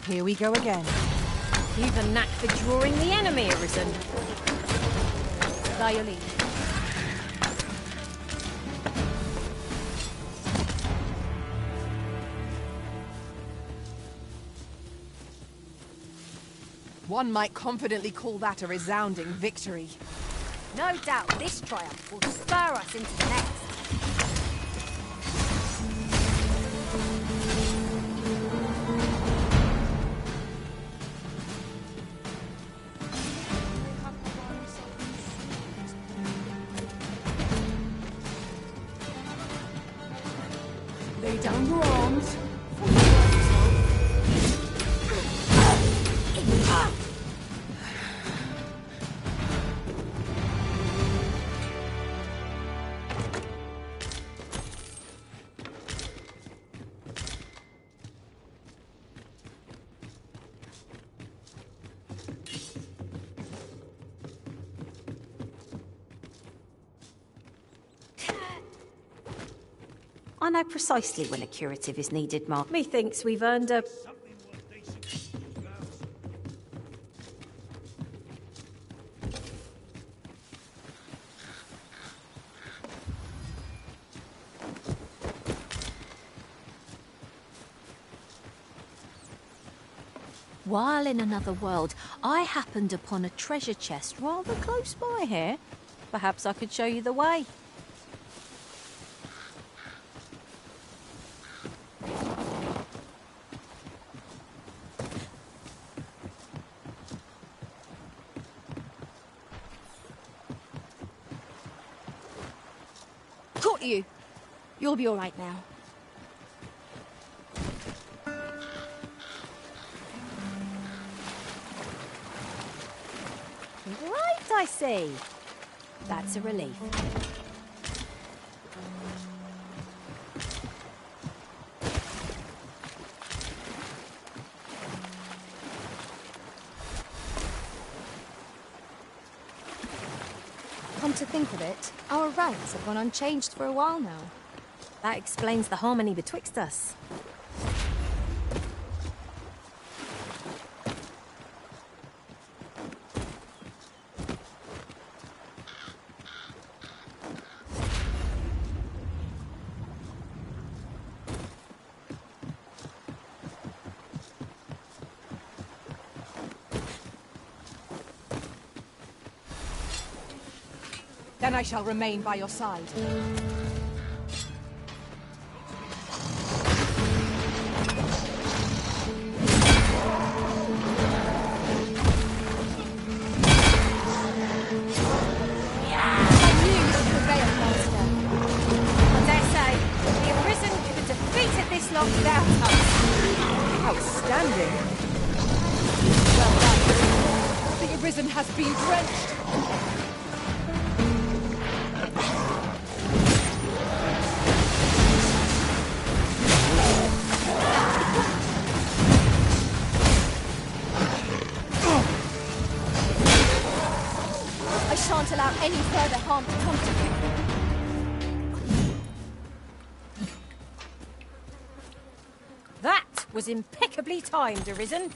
Here we go again. You've a knack for drawing the enemy, Arisen. By your leave. One might confidently call that a resounding victory. No doubt this triumph will spur us into the next. Lay down your arms. I know precisely when a curative is needed, Mark. Methinks we've earned a... While in another world, I happened upon a treasure chest rather close by here. Perhaps I could show you the way. Caught you. You'll be all right now. Right, I see. That's a relief. Come to think of it, our ranks have gone unchanged for a while now. That explains the harmony betwixt us. Then I shall remain by your side. Outstanding. Well done. The Arisen has been drenched. I shan't allow any further harm to come to you. That was impeccably timed, Arisen.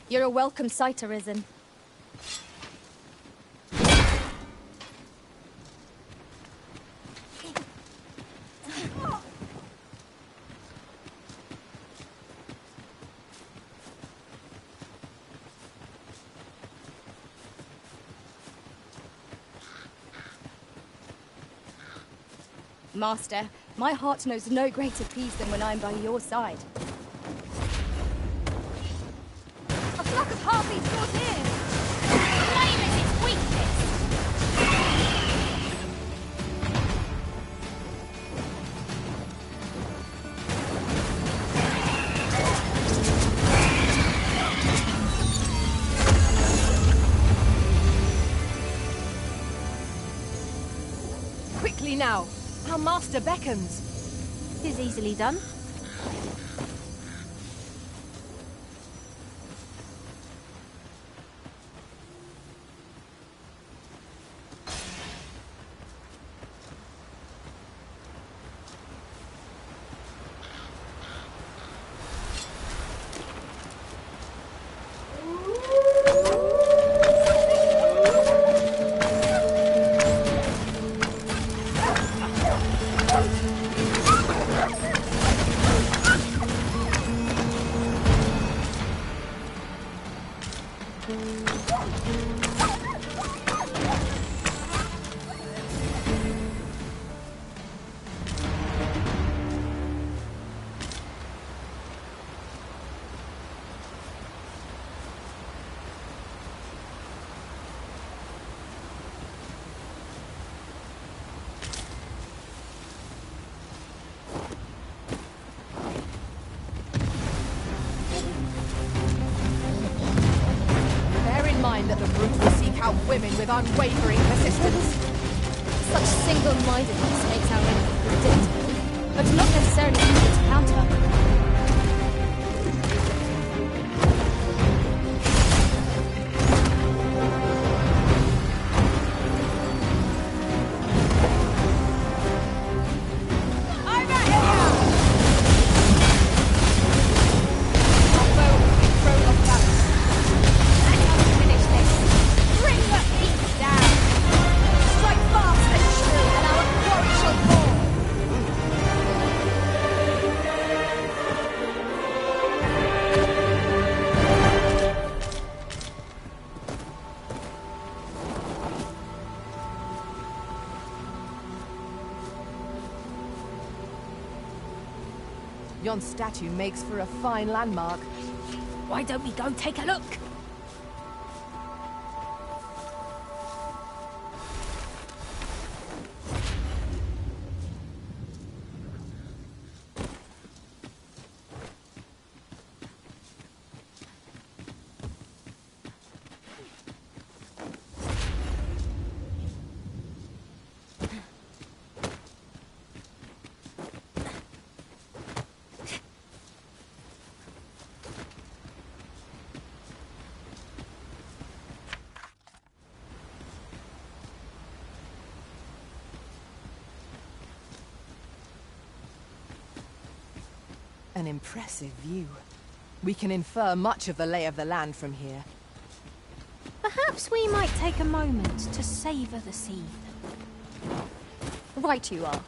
You're a welcome sight, Arisen. Master, my heart knows no greater peace than when I'm by your side. A flock of harpies brought in! Blame it, its weakness! Quickly now! Our master beckons. 'Tis easily done. That the brute will seek out women with unwavering persistence. Such single-mindedness makes our enemy predictable, but not necessarily easy to counter. Yon statue makes for a fine landmark. Why don't we go take a look? An impressive view. We can infer much of the lay of the land from here. Perhaps we might take a moment to savour the scene. Right you are.